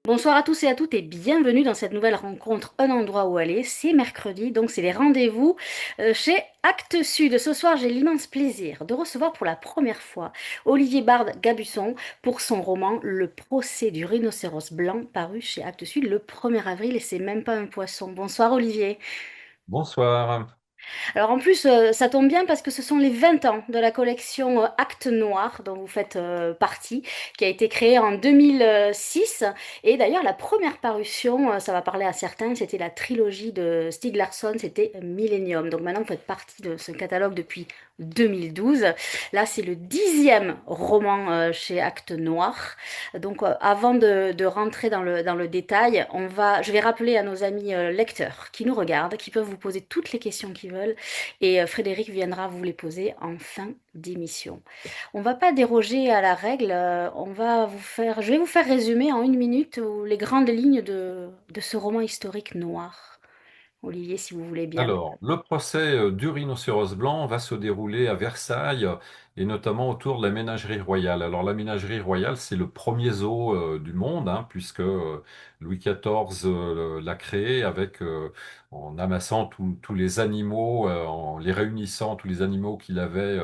Bonsoir à tous et à toutes et bienvenue dans cette nouvelle rencontre Un endroit où aller. C'est mercredi, donc c'est les rendez-vous chez Actes Sud. Ce soir, j'ai l'immense plaisir de recevoir pour la première fois Olivier Bard-Gabusson pour son roman Le procès du rhinocéros blanc, paru chez Actes Sud le 1er avril, et c'est même pas un poisson. Bonsoir Olivier. Bonsoir. Alors en plus, ça tombe bien parce que ce sont les 20 ans de la collection Actes Noirs dont vous faites partie, qui a été créée en 2006. Et d'ailleurs, la première parution, ça va parler à certains, c'était la trilogie de Stieg Larsson, c'était Millennium. Donc maintenant, vous faites partie de ce catalogue depuis 2012. Là, c'est le 10e roman chez Actes Noirs. Donc avant de rentrer dans le détail, je vais rappeler à nos amis lecteurs qui nous regardent, qui peuvent vous poser toutes les questions qu'ils veulent et Frédéric viendra vous les poser en fin d'émission. On va pas déroger à la règle, je vais vous faire résumer en 1 minute les grandes lignes de ce roman historique noir. Olivier, si vous voulez bien. Alors, le procès du rhinocéros blanc va se dérouler à Versailles et notamment autour de la ménagerie royale. Alors, la ménagerie royale, c'est le premier zoo du monde, hein, puisque Louis XIV l'a créé en amassant tous les animaux, en les réunissant, tous les animaux qu'il avait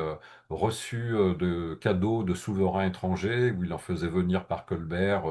reçus de cadeaux de souverains étrangers, où il en faisait venir par Colbert,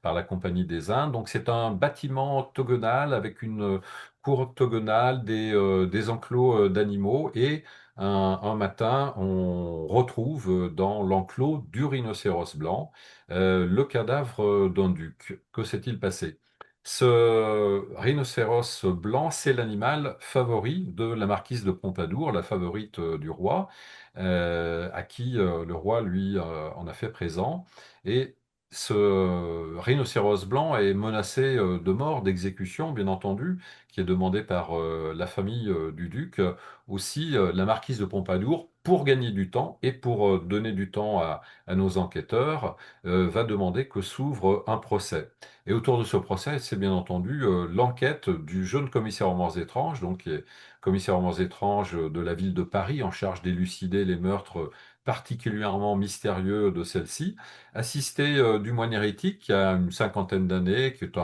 par la Compagnie des Indes. Donc, c'est un bâtiment octogonal avec une cour octogonale, des enclos d'animaux et un matin, on retrouve dans l'enclos du rhinocéros blanc le cadavre d'un duc. Que s'est-il passé? Ce rhinocéros blanc, c'est l'animal favori de la marquise de Pompadour, la favorite du roi, à qui le roi, lui, en a fait présent. Et ce rhinocéros blanc est menacé de mort, d'exécution, bien entendu, qui est demandé par la famille du duc, aussi la marquise de Pompadour, pour gagner du temps et pour donner du temps à nos enquêteurs, va demander que s'ouvre un procès. Et autour de ce procès, c'est bien entendu l'enquête du jeune commissaire aux morts étranges, donc qui est commissaire aux morts étranges de la ville de Paris, en charge d'élucider les meurtres particulièrement mystérieux de celle-ci, assisté du moine hérétique qui a une cinquantaine d'années, qui est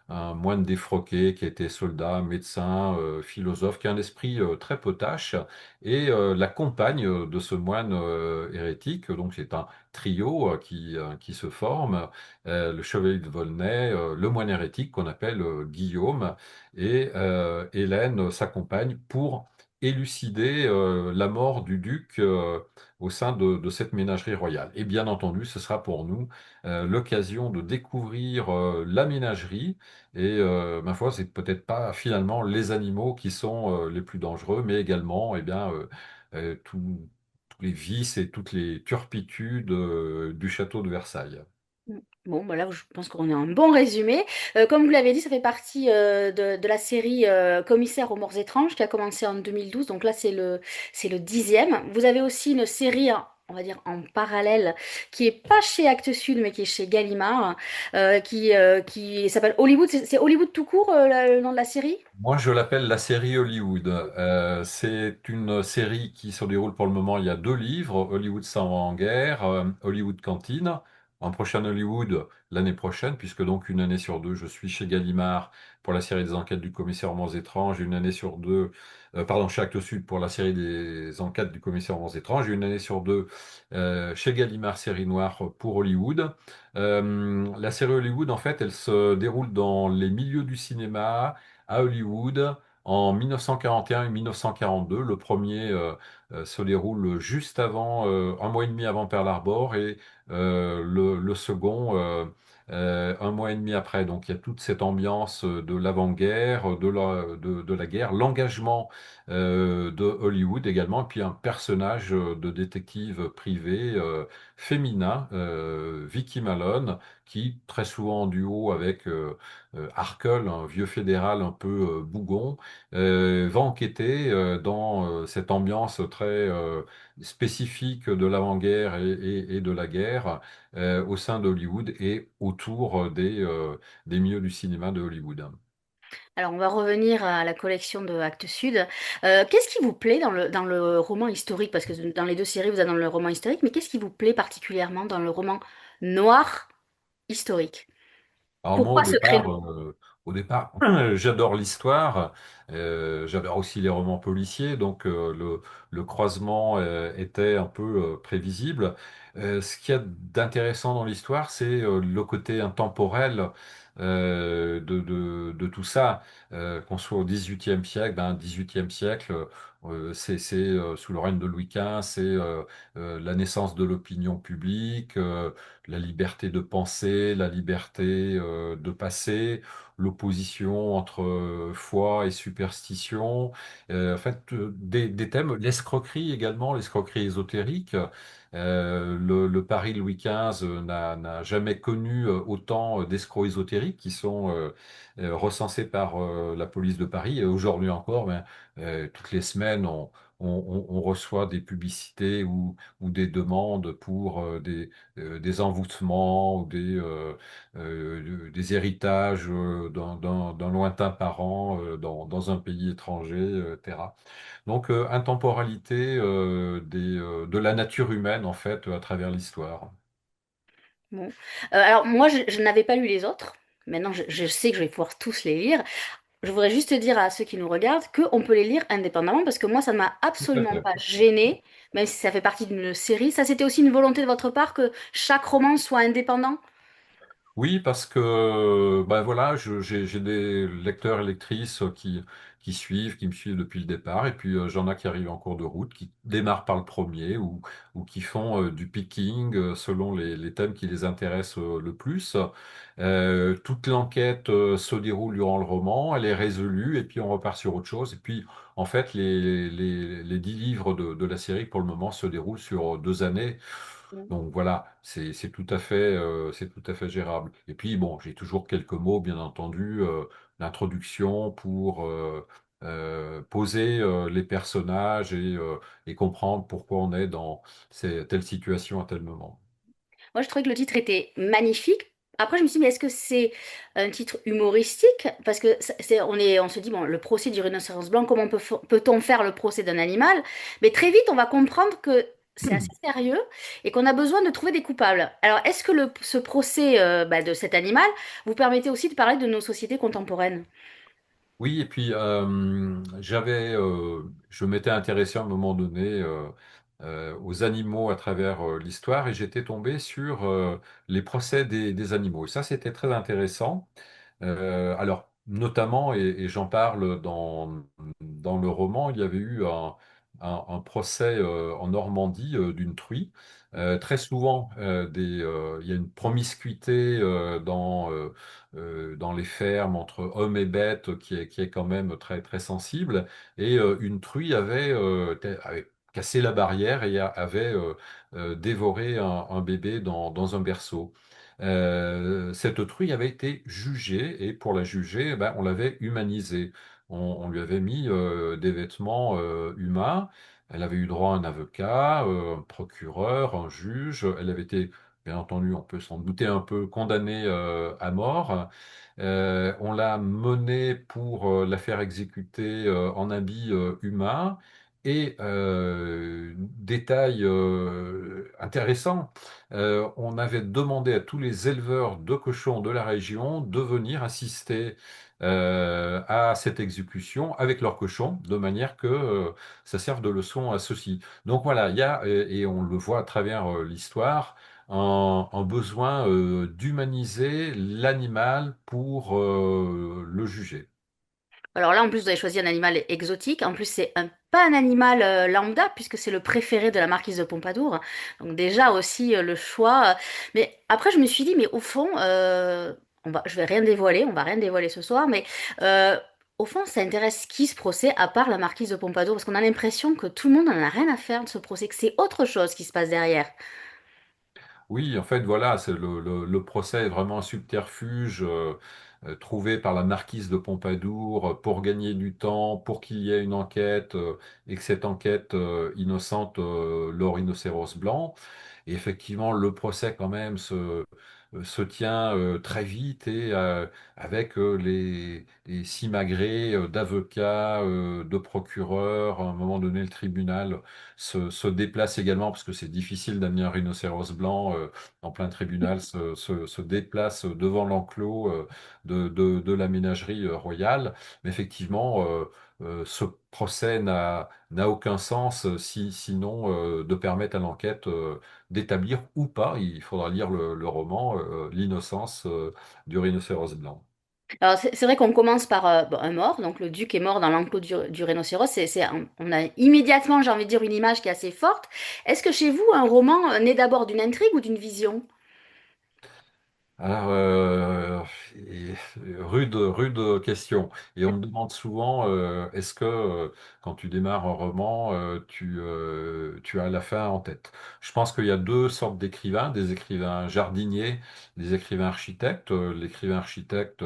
un moine défroqué qui a été soldat, médecin, philosophe, qui a un esprit très potache, et la compagne de ce moine hérétique. Donc c'est un trio qui se forme, le chevalier de Volnay, le moine hérétique qu'on appelle Guillaume, et Hélène, sa compagne, pour élucider la mort du duc au sein de cette ménagerie royale. Et bien entendu, ce sera pour nous l'occasion de découvrir la ménagerie. Et ma foi, c'est peut-être pas finalement les animaux qui sont les plus dangereux, mais également eh bien, tous les vices et toutes les turpitudes du château de Versailles. Bon, bah là, je pense qu'on a un bon résumé. Comme vous l'avez dit, ça fait partie de la série Commissaire aux morts étranges qui a commencé en 2012. Donc là, c'est le 10e. Vous avez aussi une série, on va dire, en parallèle, qui est pas chez Actes Sud, mais qui est chez Gallimard, qui s'appelle Hollywood. C'est Hollywood tout court, le nom de la série? Moi, je l'appelle la série Hollywood. C'est une série qui se déroule pour le moment. Il y a deux livres, Hollywood s'en va en guerre, Hollywood Cantine. Un prochain Hollywood l'année prochaine, puisque donc une année sur deux, je suis chez Gallimard pour la série des enquêtes du commissaire aux morts étranges, une année sur deux, pardon, chez Actes Sud pour la série des enquêtes du commissaire aux morts étranges, une année sur deux chez Gallimard, série noire pour Hollywood. La série Hollywood, en fait, elle se déroule dans les milieux du cinéma à Hollywood en 1941 et 1942. Le premier se déroule juste avant, un mois et demi avant Pearl Harbor, et le second un mois et demi après. Donc il y a toute cette ambiance de l'avant-guerre, de la guerre, l'engagement de Hollywood également, et puis un personnage de détective privé féminin, Vicky Malone, qui très souvent en duo avec Harkle, un vieux fédéral un peu bougon, va enquêter dans cette ambiance très spécifique de l'avant-guerre et de la guerre au sein d'Hollywood et autour des milieux du cinéma de Hollywood. Alors, on va revenir à la collection de Actes Sud. Qu'est-ce qui vous plaît dans le roman historique? Parce que dans les deux séries, vous êtes dans le roman historique, mais qu'est-ce qui vous plaît particulièrement dans le roman noir historique? Alors moi, Pourquoi ce créneau? au départ, j'adore l'histoire, j'adore aussi les romans policiers, donc le croisement était un peu prévisible. Ce qu'il y a d'intéressant dans l'histoire, c'est le côté intemporel de tout ça. Qu'on soit au XVIIIe siècle, ben, XVIIIe siècle, c'est sous le règne de Louis XV, c'est la naissance de l'opinion publique. La liberté de penser, la liberté de passer, l'opposition entre foi et superstition, en fait, des thèmes, l'escroquerie également, l'escroquerie ésotérique. Le Paris Louis XV n'a jamais connu autant d'escrocs ésotériques qui sont recensés par la police de Paris. Et aujourd'hui encore, ben, toutes les semaines, on reçoit des publicités ou des demandes pour des envoûtements ou des héritages d'un lointain parent dans un pays étranger, etc. Donc, intemporalité de la nature humaine, en fait, à travers l'histoire. Bon. Alors, moi, je n'avais pas lu les autres. Maintenant, je sais que je vais pouvoir tous les lire. Je voudrais juste dire à ceux qui nous regardent qu'on peut les lire indépendamment parce que moi, ça ne m'a Tout à absolument fait. pas gênée, même si ça fait partie d'une série. Ça, c'était aussi une volonté de votre part que chaque roman soit indépendant. Oui, parce que ben voilà, j'ai des lecteurs et lectrices qui suivent, qui me suivent depuis le départ, et puis j'en ai qui arrivent en cours de route, qui démarrent par le premier ou qui font du picking selon les thèmes qui les intéressent le plus. Toute l'enquête se déroule durant le roman, elle est résolue, et puis on repart sur autre chose. Et puis en fait, les 10 livres de la série pour le moment se déroulent sur 2 années. Donc voilà, c'est tout à fait gérable. Et puis bon, j'ai toujours quelques mots, bien entendu, d'introduction pour poser les personnages et comprendre pourquoi on est dans telle situation à tel moment. Moi, je trouvais que le titre était magnifique. Après, je me suis dit, mais est-ce que c'est un titre humoristique? Parce que on se dit, bon, le procès du rhinocéros blanc, comment peut-on faire le procès d'un animal? Mais très vite, on va comprendre que c'est assez sérieux et qu'on a besoin de trouver des coupables. Alors, est-ce que ce procès de cet animal vous permettait aussi de parler de nos sociétés contemporaines? Oui, et puis je m'étais intéressé à un moment donné aux animaux à travers l'histoire et j'étais tombé sur les procès des animaux. Et ça, c'était très intéressant. Alors, notamment, et j'en parle dans le roman, il y avait eu un procès en Normandie d'une truie. Très souvent, il y a une promiscuité dans les fermes entre hommes et bêtes qui est quand même très, très sensible. Et une truie avait cassé la barrière et avait dévoré un bébé dans un berceau. Cette truie avait été jugée et pour la juger, eh ben, on l'avait humanisée. On lui avait mis des vêtements humains. Elle avait eu droit à un avocat, un procureur, un juge. Elle avait été, bien entendu, on peut s'en douter un peu, condamnée à mort. On l'a menée pour la faire exécuter en habit humain. Et détail intéressant, on avait demandé à tous les éleveurs de cochons de la région de venir assister à cette exécution avec leurs cochons, de manière que ça serve de leçon à ceux-ci. Donc voilà, il y a, et on le voit à travers l'histoire, un besoin d'humaniser l'animal pour le juger. Alors là, en plus, vous avez choisi un animal exotique. En plus, pas un animal lambda, puisque c'est le préféré de la marquise de Pompadour. Donc déjà aussi le choix. Mais après, je me suis dit, mais au fond, je vais rien dévoiler, on va rien dévoiler ce soir, mais euh, au fond, ça intéresse qui ce procès, à part la marquise de Pompadour? Parce qu'on a l'impression que tout le monde n'en a rien à faire de ce procès, que c'est autre chose qui se passe derrière. Oui, en fait, voilà, le procès est vraiment un subterfuge trouvé par la marquise de Pompadour pour gagner du temps, pour qu'il y ait une enquête et que cette enquête innocente le rhinocéros blanc. Et effectivement, le procès quand même se tient très vite et avec les simagrées d'avocats, de procureurs. À un moment donné, le tribunal se déplace également parce que c'est difficile d'amener un rhinocéros blanc en plein tribunal, se déplace devant l'enclos de la ménagerie royale. Mais effectivement, ce procès n'a aucun sens sinon de permettre à l'enquête d'établir ou pas, il faudra lire le roman, l'innocence du rhinocéros blanc. Alors, c'est vrai qu'on commence par bon, un mort, donc le duc est mort dans l'enclos du rhinocéros. On a immédiatement, j'ai envie de dire, une image qui est assez forte. Est-ce que chez vous, un roman naît d'abord d'une intrigue ou d'une vision? Alors, rude question. Et on me demande souvent, est-ce que quand tu démarres un roman, tu as la fin en tête? Je pense qu'il y a deux sortes d'écrivains, des écrivains jardiniers, des écrivains architectes. L'écrivain architecte,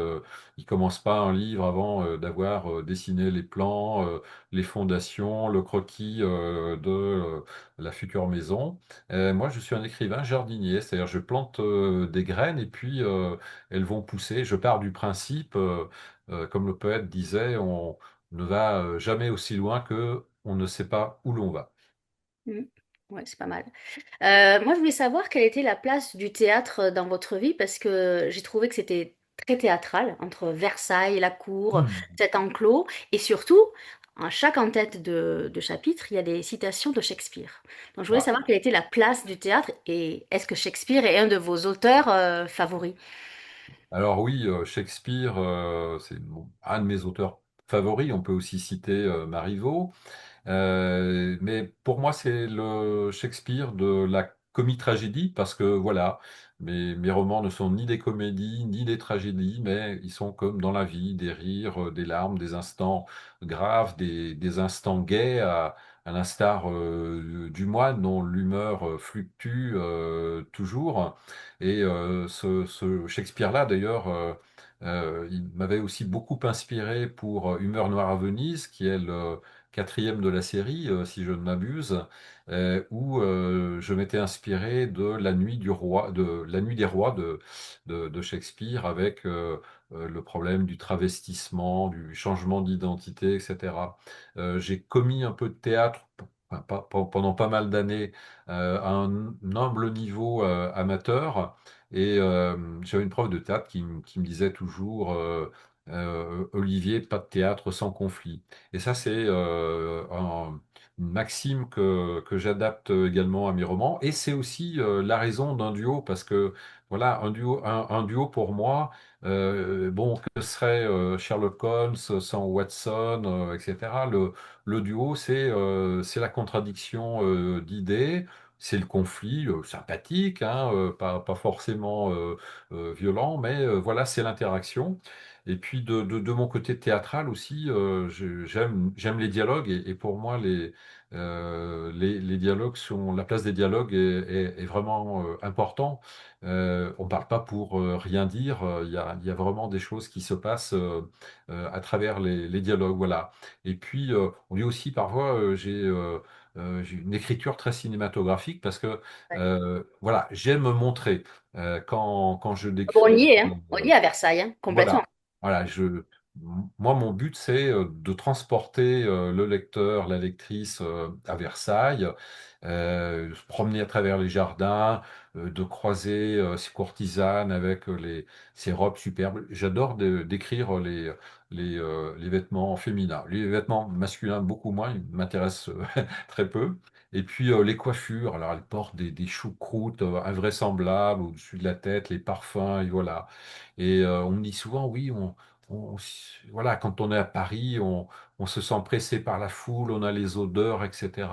il commence pas un livre avant d'avoir dessiné les plans, les fondations, le croquis de la future maison. Moi, je suis un écrivain jardinier, c'est-à-dire je plante des graines et puis elles vont pousser. Je pars du principe, comme le poète disait, on ne va jamais aussi loin que on ne sait pas où l'on va. Hmm. Ouais, c'est pas mal. Moi, je voulais savoir quelle était la place du théâtre dans votre vie parce que j'ai trouvé que c'était très théâtral entre Versailles, la cour, cet enclos et surtout, en chaque en-tête de chapitre, il y a des citations de Shakespeare. Donc, je voulais Voilà. savoir quelle était la place du théâtre et est-ce que Shakespeare est un de vos auteurs favoris? Alors oui, Shakespeare, c'est un de mes auteurs favoris. On peut aussi citer Marivaux. Mais pour moi, c'est le Shakespeare de la comédie-tragédie, parce que voilà, mes romans ne sont ni des comédies, ni des tragédies, mais ils sont comme dans la vie, des rires, des larmes, des instants graves, des instants gais, à l'instar du moine dont l'humeur fluctue toujours. Et ce Shakespeare-là, d'ailleurs, il m'avait aussi beaucoup inspiré pour Humeur noire à Venise, qui est le quatrième de la série, si je ne m'abuse, où je m'étais inspiré de La Nuit du roi, de La Nuit des rois de Shakespeare, avec le problème du travestissement, du changement d'identité, etc. J'ai commis un peu de théâtre. Enfin, pendant pas mal d'années à un humble niveau amateur et j'avais une prof de théâtre qui me disait toujours Olivier, pas de théâtre sans conflit. Et ça, c'est une maxime que j'adapte également à mes romans. Et c'est aussi la raison d'un duo, parce que voilà, un duo pour moi, bon, que serait Sherlock Holmes sans Watson, etc. Le duo, c'est la contradiction d'idées. C'est le conflit sympathique, hein, pas forcément violent, mais voilà, c'est l'interaction. Et puis de mon côté théâtral aussi, j'aime les dialogues et pour moi les dialogues sont la place des dialogues est vraiment important. On parle pas pour rien dire. Il y a vraiment des choses qui se passent à travers les dialogues. Voilà. Et puis on dit aussi parfois j'ai une écriture très cinématographique parce que voilà j'aime me montrer quand je Bon, on décris. y est, hein. On y est à Versailles, hein, complètement. Voilà, voilà, moi, mon but, c'est de transporter le lecteur, la lectrice à Versailles, se promener à travers les jardins, de croiser ces courtisanes avec ces robes superbes. J'adore décrire les vêtements féminins. Les vêtements masculins, beaucoup moins, ils m'intéressent très peu. Et puis les coiffures, alors elles portent des choucroutes invraisemblables au-dessus de la tête, les parfums, et voilà. Et on me dit souvent, oui, voilà, quand on est à Paris, on se sent pressé par la foule, on a les odeurs, etc.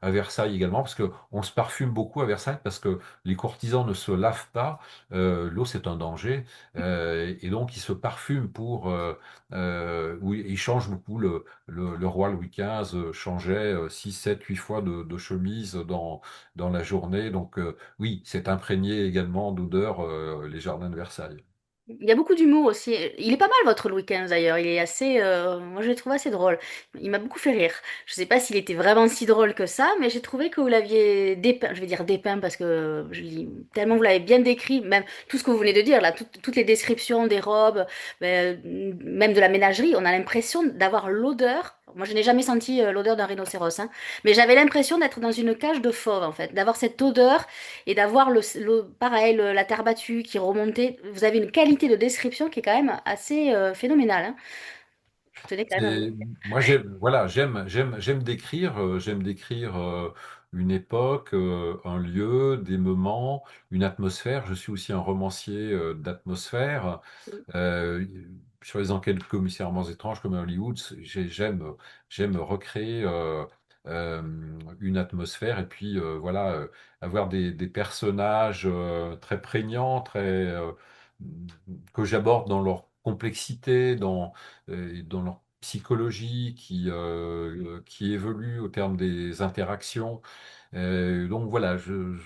À Versailles également, parce que on se parfume beaucoup à Versailles, parce que les courtisans ne se lavent pas. L'eau, c'est un danger. Et donc, ils se parfument oui, ils changent beaucoup. Le roi Louis XV changeait 6, 7, 8 fois de chemise dans la journée. Donc, oui, c'est imprégné également d'odeur, les jardins de Versailles. Il y a beaucoup d'humour aussi. Il est pas mal votre Louis XV d'ailleurs. Il est assez, moi je le trouve assez drôle. Il m'a beaucoup fait rire. Je sais pas s'il était vraiment si drôle que ça, mais j'ai trouvé que vous l'aviez dépeint. Je vais dire dépeint parce que tellement vous l'avez bien décrit, même tout ce que vous venez de dire là, toutes les descriptions des robes, même de la ménagerie, on a l'impression d'avoir l'odeur. Moi je n'ai jamais senti l'odeur d'un rhinocéros, hein, mais j'avais l'impression d'être dans une cage de fauve en fait, d'avoir cette odeur et d'avoir pareil, la terre battue qui remontait. Vous avez une qualité de description qui est quand même assez phénoménale, hein. Je tenais quand même à vous le dire. Moi, j'aime décrire une époque, un lieu, des moments, une atmosphère. Je suis aussi un romancier d'atmosphère. Euh, sur les enquêtes commissairement étranges comme à Hollywood, j'aime recréer euh, une atmosphère et puis voilà, avoir des personnages très prégnants, que j'aborde dans leur complexité, dans leur psychologie qui évolue au terme des interactions. Donc voilà, je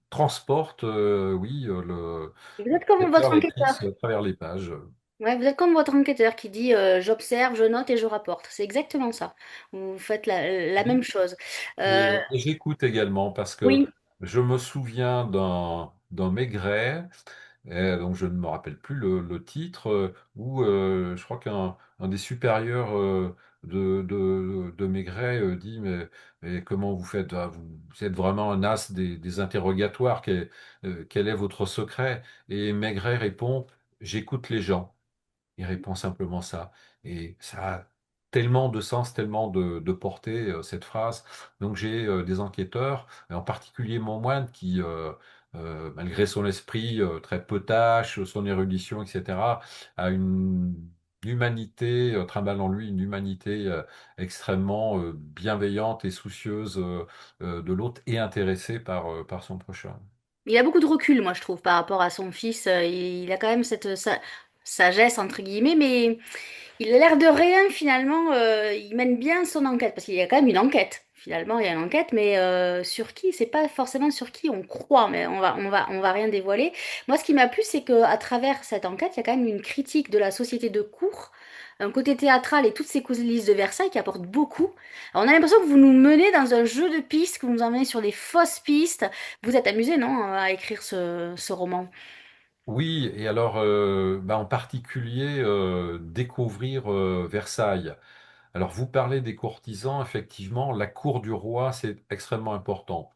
transporte, oui, Vous êtes comme votre lecteur enquêteur. lectrice à travers les pages. Ouais, vous êtes comme votre enquêteur qui dit j'observe, je note et je rapporte. C'est exactement ça. Vous faites la même Oui. chose. Euh, Et j'écoute également parce que oui, je me souviens d'un Maigret, donc je ne me rappelle plus le titre, où je crois qu'un des supérieurs de Maigret dit mais comment vous faites? Ah, vous êtes vraiment un as des interrogatoires. Quel est votre secret? Et Maigret répond, j'écoute les gens. Il répond simplement ça. Et ça a tellement de sens, tellement de portée, cette phrase. Donc j'ai des enquêteurs, et en particulier mon moine, qui, malgré son esprit très potache, son érudition, etc., a une humanité, trimballe en lui une humanité extrêmement bienveillante et soucieuse de l'autre et intéressée par son prochain. il a beaucoup de recul, moi, je trouve, par rapport à son fils. Il a quand même cette sagesse, entre guillemets, mais il a l'air de rien, finalement. Il mène bien son enquête, parce qu'il y a quand même une enquête. Finalement, il y a une enquête, mais sur qui? C'est pas forcément sur qui on croit, mais on va rien dévoiler. Moi, ce qui m'a plu, c'est que à travers cette enquête, il y a quand même une critique de la société de cour, un côté théâtral et toutes ces coulisses de Versailles qui apportent beaucoup. Alors, on a l'impression que vous nous menez dans un jeu de pistes, que vous nous emmenez sur des fausses pistes. Vous êtes amusé, non, à écrire ce roman? Oui, et alors, en particulier, découvrir Versailles. Alors, vous parlez des courtisans, effectivement, la cour du roi, c'est extrêmement important.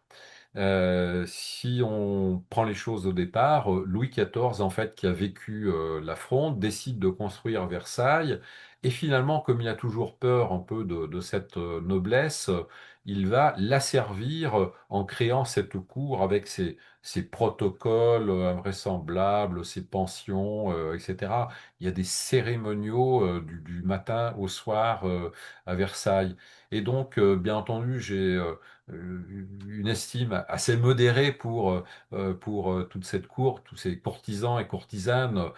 Si on prend les choses au départ, Louis XIV, en fait, qui a vécu la Fronde, décide de construire Versailles. Et finalement, comme il a toujours peur un peu de cette noblesse, il va l'asservir en créant cette cour avec ses protocoles invraisemblables, ses pensions, etc. Il y a des cérémoniaux du matin au soir à Versailles. Et donc, bien entendu, j'ai une estime assez modérée pour toute cette cour, tous ces courtisans et courtisanes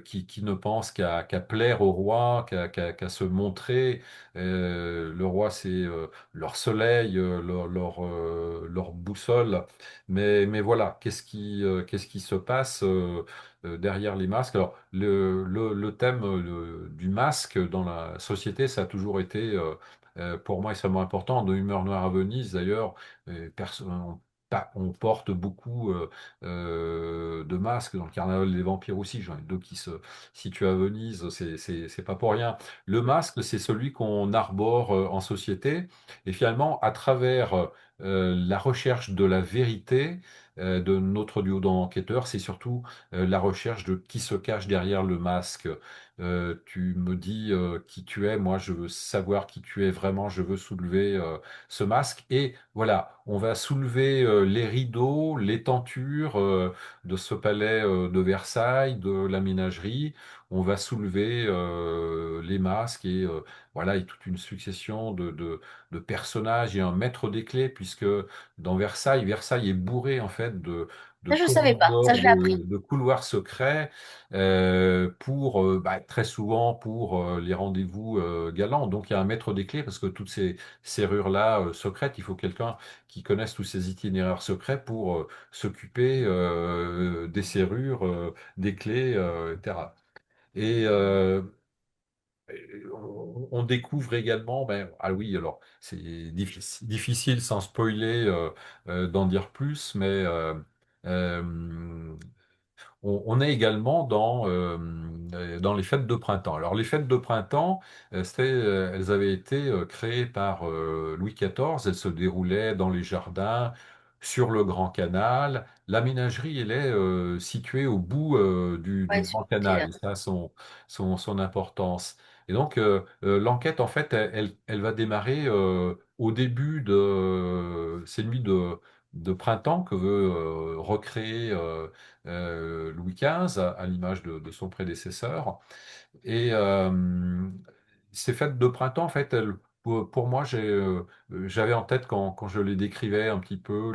qui ne pensent qu'à plaire au roi, qu'à se montrer. Le roi, c'est leur soleil, leur boussole. Mais voilà, qu'est-ce qui se passe derrière les masques? Alors, le thème du masque dans la société, ça a toujours été pour moi extrêmement important. De Humeur noire à Venise, d'ailleurs, on porte beaucoup de masques. Dans le Carnaval des vampires aussi, j'en ai deux qui se situent à Venise, c'est pas pour rien. Le masque, c'est celui qu'on arbore en société, et finalement, à travers la recherche de la vérité de notre duo d'enquêteurs, c'est surtout la recherche de qui se cache derrière le masque. Tu me dis qui tu es, moi je veux savoir qui tu es vraiment, je veux soulever ce masque. Et voilà, on va soulever les rideaux, les tentures de ce palais de Versailles, de la ménagerie. On va soulever les masques et voilà, et toute une succession de personnages et un maître des clés, puisque dans Versailles, Versailles est bourré en fait Ça, je savais pas. Ça, corridors, je l'ai appris. de couloirs secrets pour très souvent pour les rendez-vous galants. Donc il y a un maître des clés parce que toutes ces serrures-là secrètes, il faut quelqu'un qui connaisse tous ces itinéraires secrets pour s'occuper des serrures, des clés, etc. Et on découvre également, ben, ah oui, alors c'est difficile sans spoiler d'en dire plus, mais euh, on est également dans les fêtes de printemps. Alors les fêtes de printemps, elles avaient été créées par Louis XIV, elles se déroulaient dans les jardins, sur le Grand Canal. La ménagerie, elle est située au bout du Ouais, sur Grand le pied, Canal, là. et ça a son importance. Et donc l'enquête, en fait, elle va démarrer au début de ces nuits de printemps que veut recréer Louis XV, à l'image de son prédécesseur. Et ces fêtes de printemps, en fait, pour moi, j'avais en tête quand je les décrivais un petit peu.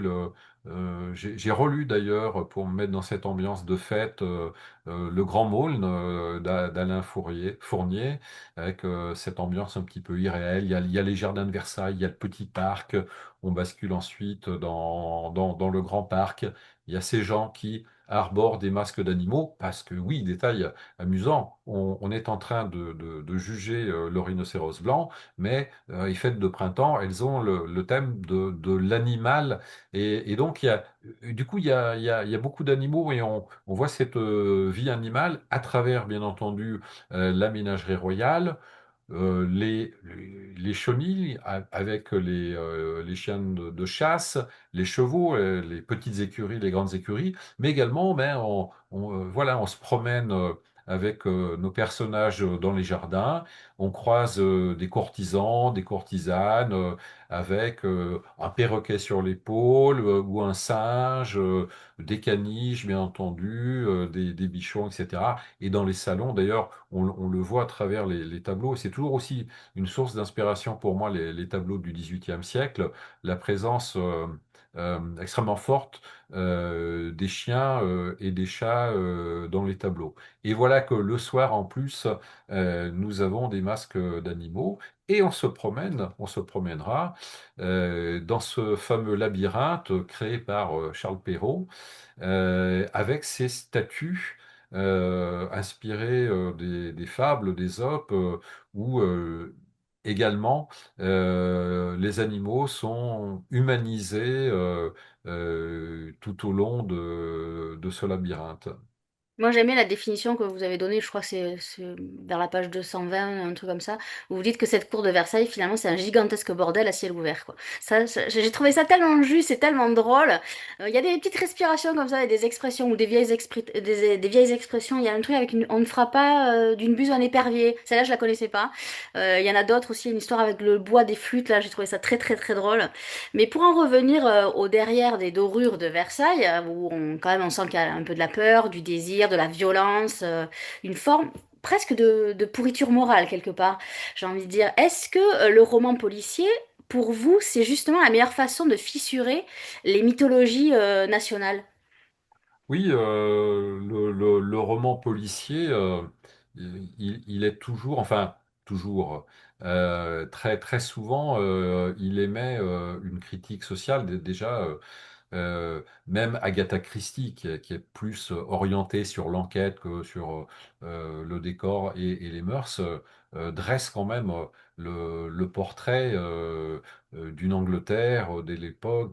J'ai relu d'ailleurs pour me mettre dans cette ambiance de fête Le Grand Maulne d'Alain Fournier, avec cette ambiance un petit peu irréelle. Il y a les jardins de Versailles, il y a le petit parc. On bascule ensuite dans le grand parc. Il y a ces gens qui arborent des masques d'animaux, parce que oui, détail amusant. On est en train de juger le rhinocéros blanc, mais les fêtes de printemps, elles ont le thème de l'animal. Et donc, du coup, il y a beaucoup d'animaux et on voit cette vie animale à travers, bien entendu, la ménagerie royale. Les chenilles avec les chiens de chasse, les chevaux, les petites écuries, les grandes écuries, mais également ben, voilà, on se promène avec nos personnages dans les jardins. On croise des courtisans, des courtisanes, avec un perroquet sur l'épaule ou un singe, des caniches, bien entendu, des bichons, etc. Et dans les salons, d'ailleurs, on le voit à travers les tableaux. Et c'est toujours aussi une source d'inspiration pour moi, les tableaux du XVIIIe siècle, la présence extrêmement forte des chiens et des chats dans les tableaux. Et voilà que le soir, en plus, nous avons des masques d'animaux et on se promènera dans ce fameux labyrinthe créé par Charles Perrault avec ces statues inspirées des fables d'Ésope où également les animaux sont humanisés tout au long de ce labyrinthe. Moi, j'aimais la définition que vous avez donnée, je crois que c'est vers la page 220, un truc comme ça, où vous dites que cette cour de Versailles, finalement, c'est un gigantesque bordel à ciel ouvert, quoi. J'ai trouvé ça tellement juste et tellement drôle. Il y a des petites respirations comme ça, et des expressions, ou des vieilles expressions. Il y a un truc avec on ne fera pas d'une buse un épervier. Celle-là, je la connaissais pas. Il y en a d'autres aussi, une histoire avec le bois des flûtes, là, j'ai trouvé ça très, très, très drôle. Mais pour en revenir au derrière des dorures de Versailles, où quand même on sent qu'il y a un peu de la peur, du désir, de la violence, une forme presque de pourriture morale quelque part, j'ai envie de dire. Est-ce que le roman policier, pour vous, c'est justement la meilleure façon de fissurer les mythologies nationales? Oui, le roman policier, il est toujours, enfin toujours, très très souvent, il émet une critique sociale déjà. Même Agatha Christie, qui est plus orientée sur l'enquête que sur le décor et les mœurs, dresse quand même le portrait d'une Angleterre de l'époque,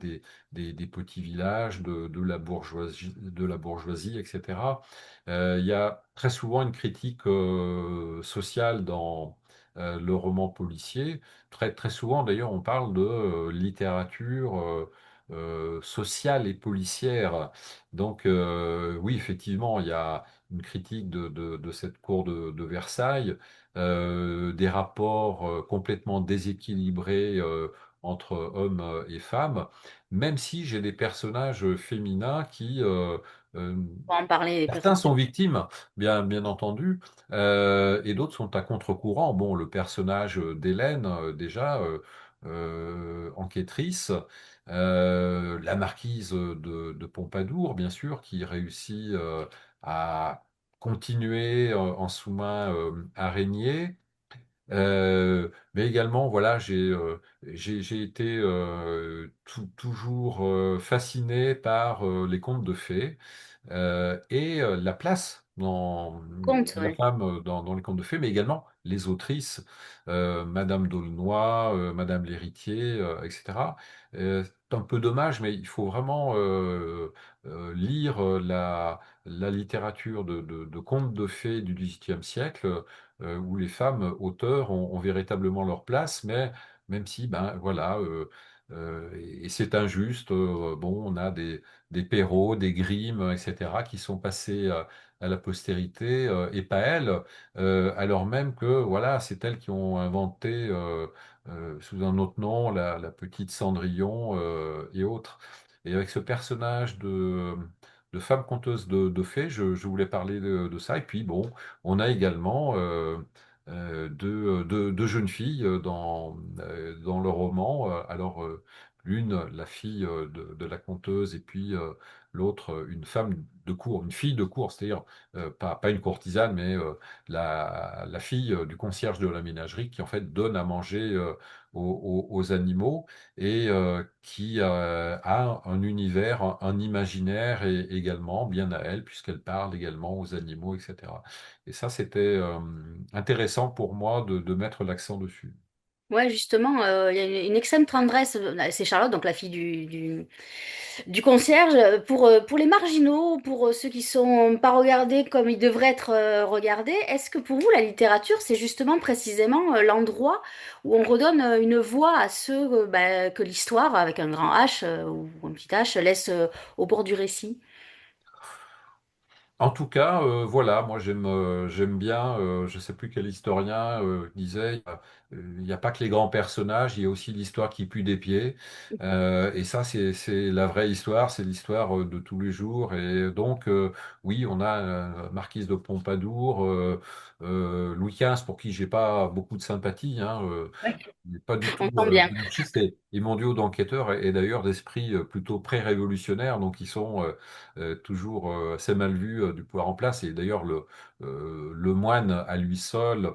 des petits villages, de la bourgeoisie, etc. Il y a très souvent une critique sociale dans le roman policier. Très, très souvent, d'ailleurs, on parle de littérature sociale et policière. Donc, oui, effectivement, il y a une critique de cette cour de Versailles, des rapports complètement déséquilibrés entre hommes et femmes, même si j'ai des personnages féminins euh, On va en parler des certains personnages. sont victimes, bien entendu, et d'autres sont à contre-courant. Bon, le personnage d'Hélène, déjà, enquêtrice, La marquise de Pompadour, bien sûr, qui réussit à continuer en sous-main à régner. Mais également, voilà, j'ai été toujours fasciné par les contes de fées et la place Compte, de la ouais. femme dans les contes de fées, mais également les autrices, Madame d'Aulnoy, Madame l'Héritier, etc. C'est un peu dommage, mais il faut vraiment lire la littérature de contes de fées du XVIIIe siècle où les femmes auteurs ont véritablement leur place, mais même si, ben voilà, et c'est injuste, bon, on a des Perrault, des Grimm, etc., qui sont passés à la postérité, et pas elles, alors même que, voilà, c'est elles qui ont inventé, sous un autre nom, la petite Cendrillon, et autres. Et avec ce personnage de femme conteuse de fées, je voulais parler de ça. Et puis, bon, on a également deux jeunes filles dans le roman. Alors, l'une, la fille de la conteuse, et puis l'autre, une femme de cour, une fille de cour, c'est-à-dire pas une courtisane, mais la fille du concierge de la ménagerie qui en fait donne à manger aux animaux et qui a un univers, un imaginaire et également bien à elle, puisqu'elle parle également aux animaux, etc. Et ça, c'était intéressant pour moi de mettre l'accent dessus. Ouais, justement, il y a une extrême tendresse. C'est Charlotte, donc la fille du concierge, pour les marginaux, pour ceux qui sont pas regardés comme ils devraient être regardés. Est-ce que pour vous, la littérature, c'est justement précisément l'endroit où on redonne une voix à ceux bah, que l'histoire, avec un grand H ou un petit H, laisse au bord du récit? En tout cas, voilà, moi j'aime bien, je sais plus quel historien disait, il n'y a pas que les grands personnages, il y a aussi l'histoire qui pue des pieds. Et ça, c'est la vraie histoire, c'est l'histoire de tous les jours. Et donc, oui, on a Marquise de Pompadour, Louis XV, pour qui j'ai pas beaucoup de sympathie, hein, Ouais. il n'est pas du On tout sent bien. monarchiste et mondiaux d'enquêteurs et d'ailleurs d'esprit plutôt pré-révolutionnaire, donc ils sont toujours assez mal vus du pouvoir en place. Et d'ailleurs, le moine à lui seul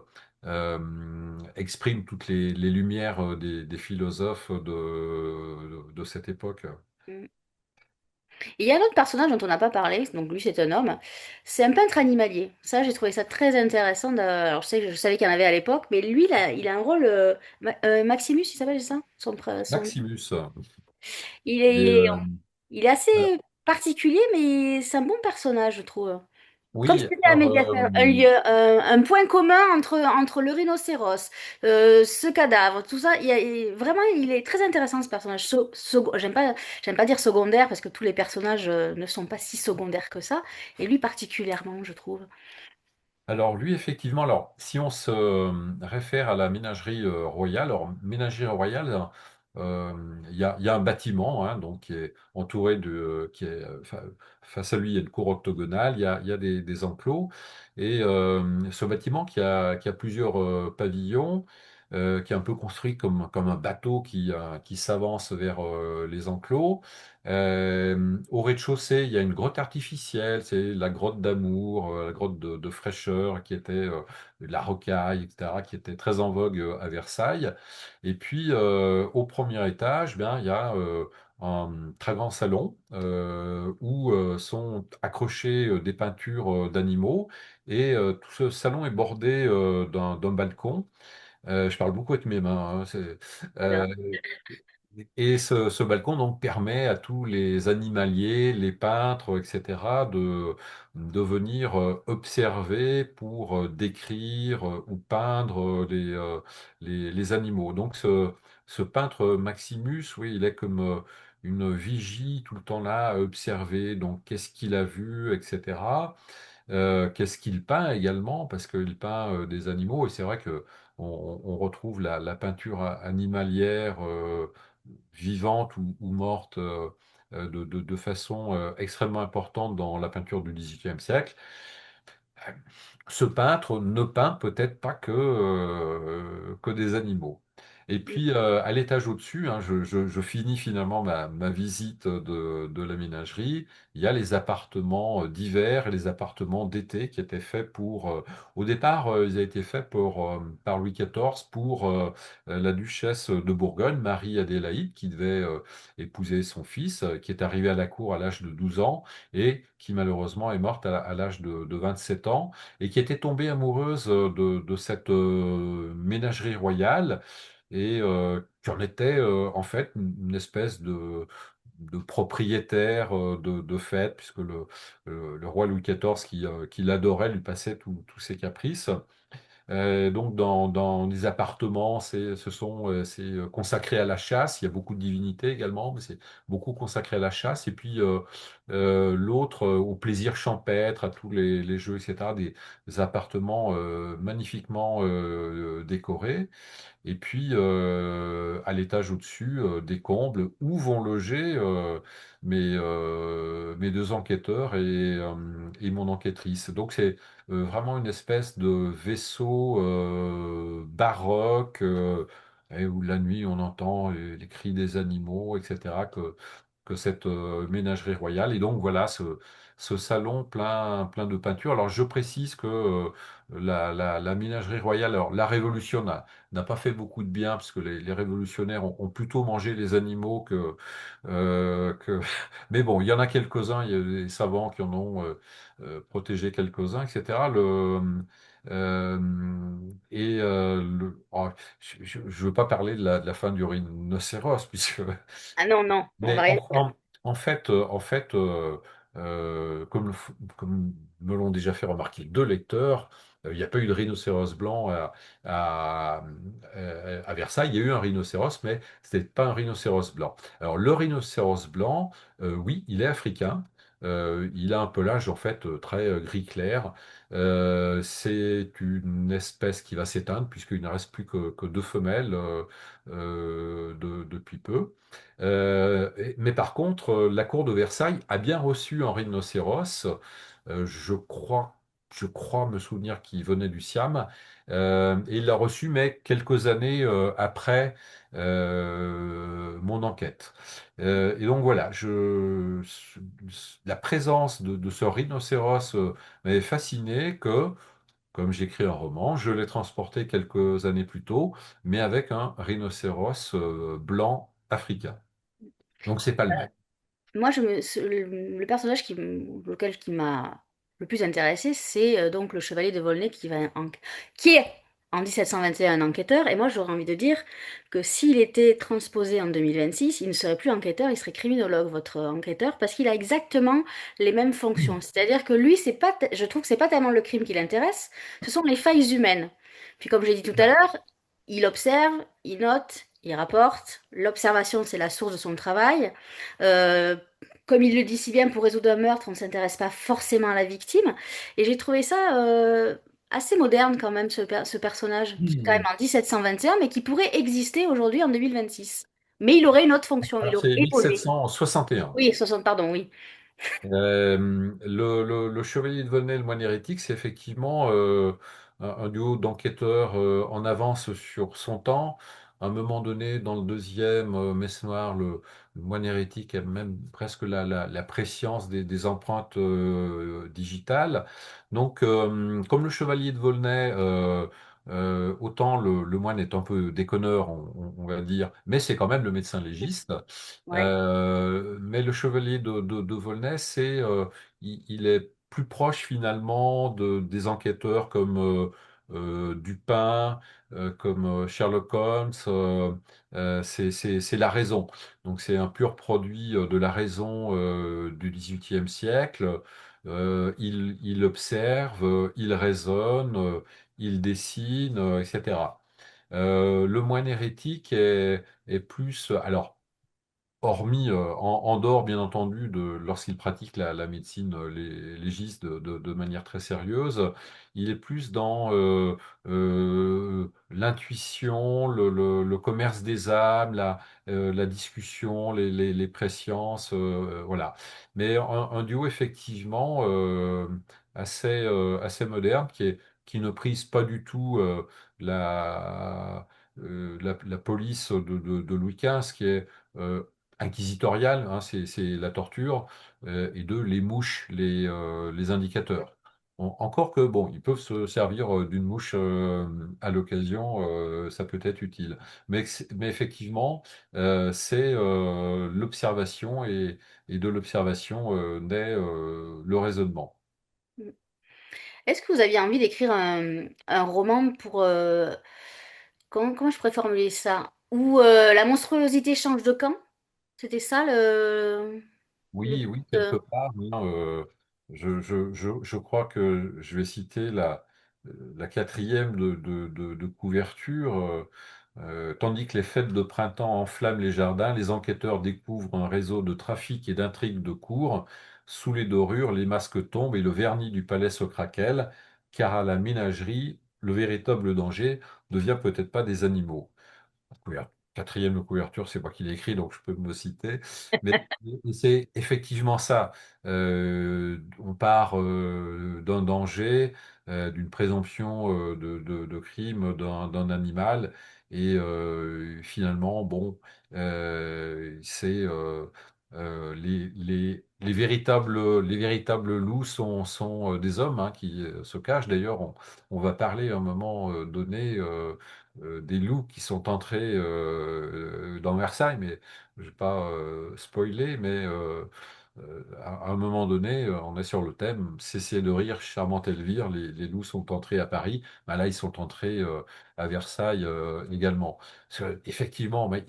exprime toutes les lumières des philosophes de cette époque. Mm. Il y a un autre personnage dont on n'a pas parlé, donc lui c'est un homme, c'est un peintre animalier. Ça, j'ai trouvé ça très intéressant. Alors je savais qu'il y en avait à l'époque, mais lui, il a un rôle. Maximus, il s'appelle c'est ça? Maximus. Il Et, est, il est assez alors, particulier, mais c'est un bon personnage, je trouve. Comme si oui, c'était alors, un lieu, un point commun entre le rhinocéros, ce cadavre, tout ça. Vraiment, il est très intéressant ce personnage. J'aime pas dire secondaire parce que tous les personnages ne sont pas si secondaires que ça. Et lui particulièrement, je trouve. Alors lui, effectivement, alors si on se réfère à la ménagerie royale, alors ménagerie royale, il y a un bâtiment hein, donc qui est entouré qui est face à lui il y a une cour octogonale, il y a des enclos et ce bâtiment qui a plusieurs pavillons, qui est un peu construit comme un bateau qui s'avance vers les enclos. Au rez-de-chaussée, il y a une grotte artificielle, c'est la grotte d'amour, la grotte de fraîcheur, qui était de la rocaille, etc., qui était très en vogue à Versailles. Et puis, au premier étage, bien, il y a un très grand salon où sont accrochées des peintures d'animaux. Et tout ce salon est bordé d'un balcon. Je parle beaucoup avec mes mains, hein, euh, et ce balcon donc permet à tous les animaliers, les peintres, etc., de venir observer pour décrire ou peindre les animaux. Donc ce peintre Maximus, oui, il est comme une vigie tout le temps là à observer. Donc qu'est-ce qu'il a vu, etc. Qu'est-ce qu'il peint également, parce qu'il peint des animaux, et c'est vrai que on retrouve la peinture animalière vivante ou morte de façon extrêmement importante dans la peinture du XVIIIe siècle. Ce peintre ne peint peut-être pas que des animaux. Et puis à l'étage au-dessus, hein, je finis finalement ma visite de la ménagerie. Il y a les appartements d'hiver et les appartements d'été qui étaient faits pour. Au départ, ils avaient été faits par Louis XIV pour la duchesse de Bourgogne, Marie-Adélaïde, qui devait épouser son fils, qui est arrivé à la cour à l'âge de 12 ans et qui malheureusement est morte à l'âge de 27 ans et qui était tombée amoureuse de cette ménagerie royale et qui en était en fait une espèce de propriétaire de fait, puisque le roi Louis XIV qui l'adorait lui passait tous ses caprices. Donc dans les appartements, c'est consacré à la chasse. Il y a beaucoup de divinités également, mais c'est beaucoup consacré à la chasse. Et puis l'autre au plaisir champêtre, à tous les jeux, etc. Des appartements magnifiquement décorés. Et puis, à l'étage au-dessus, des combles où vont loger mes deux enquêteurs et mon enquêtrice. Donc, c'est vraiment une espèce de vaisseau baroque et où la nuit, on entend les cris des animaux, etc., que cette ménagerie royale. Et donc, voilà, ce salon plein de peintures. Alors, je précise que la ménagerie royale, alors, la Révolution n'a pas fait beaucoup de bien, parce que les révolutionnaires ont plutôt mangé les animaux que... Mais bon, il y en a quelques-uns, il y a des savants qui en ont protégé quelques-uns, etc. Oh, je ne veux pas parler de la fin du rhinocéros, puisque Ah non, non, on va mais rien dire. comme me l'ont déjà fait remarquer deux lecteurs, il n'y a pas eu de rhinocéros blanc à- à Versailles. Il y a eu un rhinocéros, mais c'était pas un rhinocéros blanc. Alors le rhinocéros blanc, oui, il est africain. Il a un pelage en fait très gris clair. C'est une espèce qui va s'éteindre puisqu'il ne reste plus que deux femelles depuis peu. Mais par contre, la cour de Versailles a bien reçu un rhinocéros. Je crois me souvenir qu'il venait du Siam. Et il l'a reçu, mais quelques années après mon enquête. Et donc voilà, la présence de ce rhinocéros m'avait fasciné que, comme j'écris un roman, je l'ai transporté quelques années plus tôt, mais avec un rhinocéros blanc africain. Donc c'est pas le même. Moi, le personnage qui m'a le plus intéressé, c'est donc le chevalier de Volney qui est en 1721 un enquêteur. Et moi, j'aurais envie de dire que s'il était transposé en 2026, il ne serait plus enquêteur, il serait criminologue, votre enquêteur, parce qu'il a exactement les mêmes fonctions. C'est-à-dire que lui, c'est pas, je trouve que c'est pas tellement le crime qui l'intéresse, ce sont les failles humaines. Puis comme j'ai dit tout à Ouais. l'heure, il observe, il note, il rapporte. L'observation, c'est la source de son travail. Euh, Comme il le dit si bien, pour résoudre un meurtre, on ne s'intéresse pas forcément à la victime. Et j'ai trouvé ça assez moderne quand même, ce personnage, qui est quand même Hmm. en 1721, mais qui pourrait exister aujourd'hui en 2026. Mais il aurait une autre fonction, il Alors aurait c'est évolué. 1761. Oui, 60, pardon, oui. Le Chevalier de Volney, le moine hérétique, c'est effectivement un duo d'enquêteurs en avance sur son temps. À un moment donné, dans le deuxième, Mesmer, le moine hérétique, a même presque la préscience des empreintes digitales. Donc, comme le Chevalier de Volney, autant le moine est un peu déconneur, on va dire, mais c'est quand même le médecin légiste. Ouais. Mais le chevalier de Volnay, il est plus proche finalement des enquêteurs comme Dupin, comme Sherlock Holmes. C'est la raison. Donc c'est un pur produit de la raison du XVIIIe siècle. Il observe, il raisonne, il dessine, etc. Le moine hérétique est plus. Alors, hormis en dehors, bien entendu, lorsqu'il pratique la médecine légiste de manière très sérieuse, il est plus dans l'intuition, le commerce des âmes, la discussion, les présciences, voilà. Mais un duo effectivement assez moderne qui ne prise pas du tout la, la police de Louis XV qui est euh, inquisitoriale, hein, c'est la torture, et deux, les mouches, les indicateurs. Encore que, bon, ils peuvent se servir d'une mouche à l'occasion, ça peut être utile. Mais effectivement, c'est l'observation et de l'observation naît le raisonnement. Est-ce que vous aviez envie d'écrire un roman pour... comment je pourrais formuler ça? Où la monstruosité change de camp? C'était ça le Oui, but oui, quelque part, hein, je crois que je vais citer la quatrième de couverture. Tandis que les fêtes de printemps enflamment les jardins, les enquêteurs découvrent un réseau de trafic et d'intrigues de cour. Sous les dorures, les masques tombent et le vernis du palais se craquelle, car à la ménagerie, le véritable danger ne vient peut-être pas des animaux. Quatrième de couverture, c'est moi qui l'ai écrit, donc je peux me citer. Mais c'est effectivement ça. On part d'un danger, d'une présomption de crime d'un animal, et finalement, bon, c'est les véritables loups sont des hommes hein, qui se cachent. D'ailleurs, on va parler à un moment donné. Des loups qui sont entrés dans Versailles, mais je ne vais pas spoiler, mais à un moment donné, on est sur le thème, cessez de rire, charmante Elvire, les loups sont entrés à Paris, ben là ils sont entrés à Versailles également. Effectivement, mais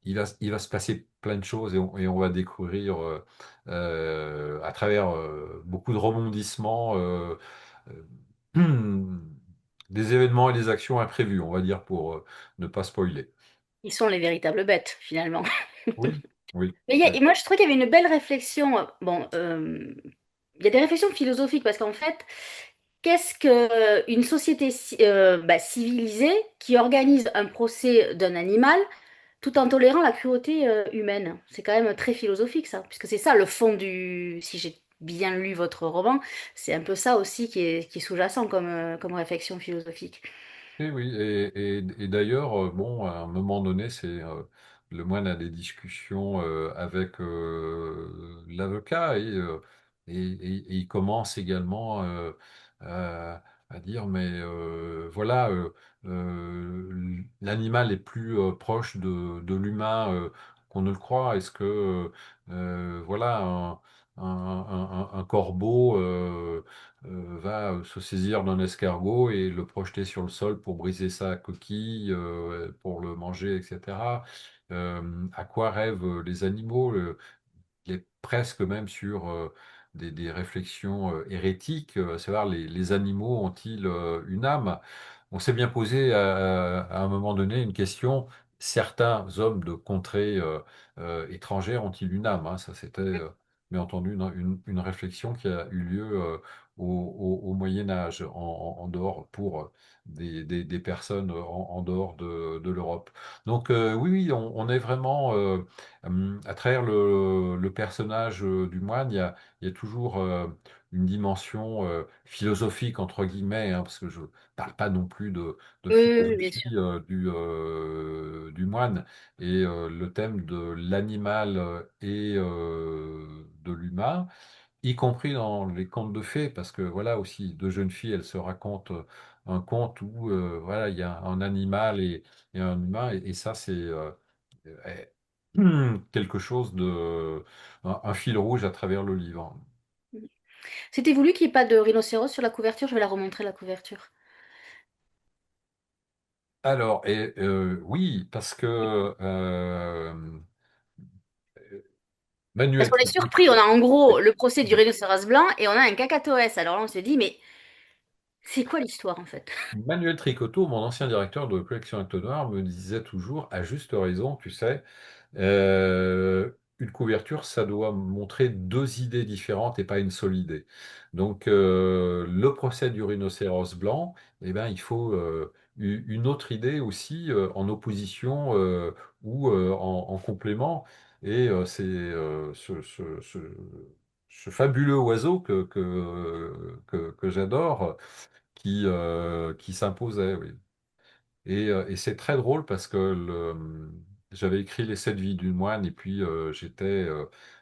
il va se passer plein de choses et on va découvrir à travers beaucoup de rebondissements. Euh, des événements et des actions imprévues, on va dire, pour ne pas spoiler. Ils sont les véritables bêtes, finalement. Oui, oui. Mais moi, je trouvais qu'il y avait une belle réflexion. Bon, il y a des réflexions philosophiques parce qu'en fait, qu'est-ce qu'une société bah, civilisée qui organise un procès d'un animal tout en tolérant la cruauté humaine? C'est quand même très philosophique, ça, puisque c'est ça le fond du... Si j'ai bien lu votre roman, c'est un peu ça aussi qui est sous-jacent comme réflexion philosophique. Oui, oui, et d'ailleurs, bon, à un moment donné, le moine a des discussions avec l'avocat et il commence également à dire, mais voilà, l'animal est plus proche de l'humain qu'on ne le croit. Est-ce que, voilà, un corbeau va se saisir d'un escargot et le projeter sur le sol pour briser sa coquille, pour le manger, etc. À quoi rêvent les animaux? Il est presque même sur des réflexions hérétiques, à savoir les animaux ont-ils une âme? On s'est bien posé à un moment donné une question, certains hommes de contrées étrangères ont-ils une âme? Hein. Ça, c'était bien entendu une réflexion qui a eu lieu au Moyen Âge, en dehors pour des personnes en dehors de l'Europe. Donc oui, oui, on est vraiment à travers le personnage du moine, il y a toujours une dimension philosophique, entre guillemets, hein, parce que je ne parle pas non plus de Oui, oui, oui, bien philosophie sûr. du moine, et le thème de l'animal et de l'humain, y compris dans les contes de fées, parce que voilà aussi, deux jeunes filles, elles se racontent un conte où voilà, il y a un animal et un humain, et ça, c'est quelque chose un fil rouge à travers le livre. C'était voulu qu'il n'y ait pas de rhinocéros sur la couverture, je vais la remontrer la couverture. Alors, oui, parce que Parce Manuel qu'on est surpris, on a en gros le procès du rhinocéros blanc et on a un cacatoès. Alors là, on se dit, mais c'est quoi l'histoire en fait? Manuel Tricotto, mon ancien directeur de collection Actes Noir, me disait toujours, à juste raison, tu sais, une couverture, ça doit montrer deux idées différentes et pas une seule idée. Donc, le procès du rhinocéros blanc, eh ben, il faut une autre idée aussi en opposition ou en complément. Et c'est ce fabuleux oiseau que j'adore qui s'imposait, oui. Et c'est très drôle parce que j'avais écrit Les Sept Vies du moine et puis j'étais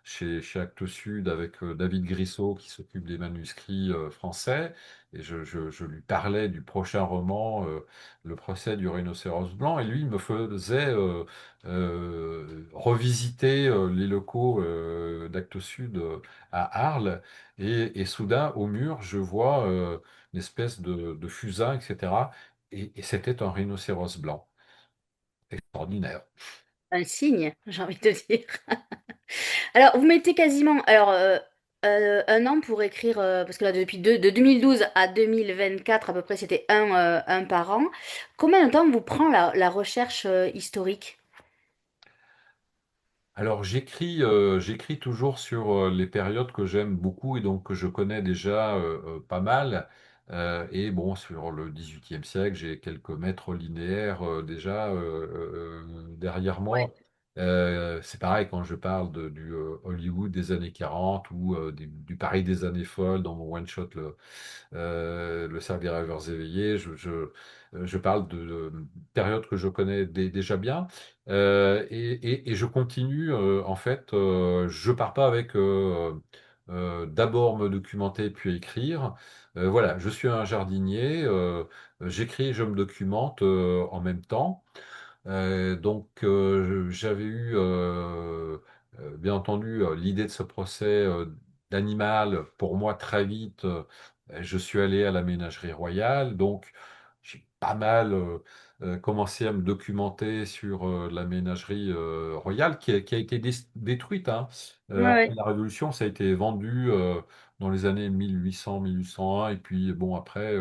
chez Actes Sud avec David Grissot qui s'occupe des manuscrits français et je lui parlais du prochain roman, Le procès du rhinocéros blanc, et lui il me faisait revisiter les locaux d'Actes Sud à Arles et soudain au mur je vois une espèce de fusain, etc. Et c'était un rhinocéros blanc. Extraordinaire. Un signe, j'ai envie de dire. Alors, vous mettez quasiment un an pour écrire, parce que là, de 2012 à 2024, à peu près, c'était un par an. Combien de temps vous prend la recherche historique? Alors j'écris toujours sur les périodes que j'aime beaucoup et donc que je connais déjà pas mal. Et bon, sur le XVIIIe siècle, j'ai quelques mètres linéaires déjà derrière moi. Ouais. C'est pareil quand je parle du Hollywood des années 40 ou du Paris des années folles dans mon one-shot le cercle des rêveurs éveillés. Je parle de périodes que je connais déjà bien. Et je continue, en fait, je pars pas avec d'abord me documenter puis écrire. Voilà, je suis un jardinier, j'écris et je me documente en même temps. J'avais eu, bien entendu, l'idée de ce procès d'animal. Pour moi, très vite, je suis allé à la ménagerie royale. Donc, j'ai pas mal commencé à me documenter sur la ménagerie royale qui a été détruite, hein. Ouais, Après ouais. la Révolution, ça a été vendu dans les années 1800-1801. Et puis, bon, après,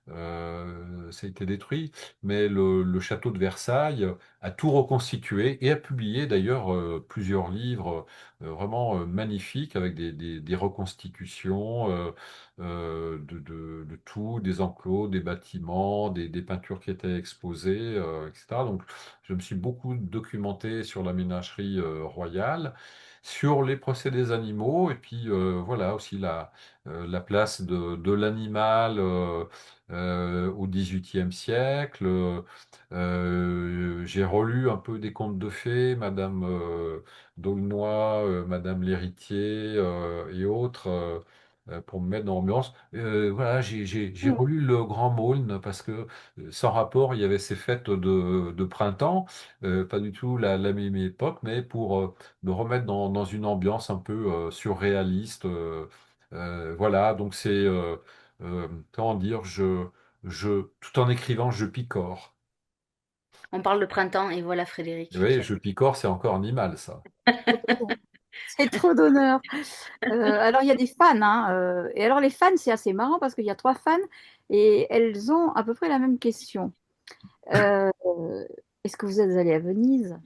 ça a été détruit, mais le château de Versailles a tout reconstitué et a publié d'ailleurs plusieurs livres vraiment magnifiques avec des reconstitutions de tout, des enclos, des bâtiments, des peintures qui étaient exposées, etc. Donc je me suis beaucoup documenté sur la ménagerie royale, sur les procès des animaux, et puis voilà aussi la place de l'animal au XVIIIe siècle. J'ai relu un peu des contes de fées, Madame d'Aulnoy, Madame l'Héritier et autres, pour me mettre dans l'ambiance. Voilà, j'ai Mm. relu Le Grand Maulne parce que, sans rapport, il y avait ces fêtes de printemps, pas du tout la même époque, mais pour me remettre dans une ambiance un peu surréaliste. Voilà, donc comment dire, tout en écrivant, je picore. On parle de printemps et voilà Vous Frédéric voyez, qui a... je picore, c'est encore animal, ça. C'est trop d'honneur. Alors, il y a des fans, hein, et alors, les fans, c'est assez marrant parce qu'il y a trois fans et elles ont à peu près la même question. Euh, Est-ce que vous êtes allé à Venise?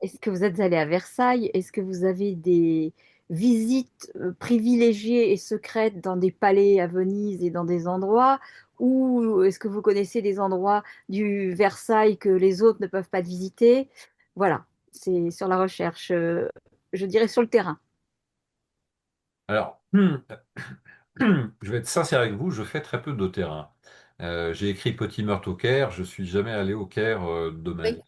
Est-ce que vous êtes allé à Versailles? Est-ce que vous avez des visites privilégiées et secrètes dans des palais à Venise et dans des endroits? Ou est-ce que vous connaissez des endroits du Versailles que les autres ne peuvent pas visiter? Voilà, c'est sur la recherche, je dirais sur le terrain. Alors, je vais être sincère avec vous, je fais très peu de terrain. J'ai écrit Petit meurtre au Caire, je suis jamais allé au Caire de ma vie.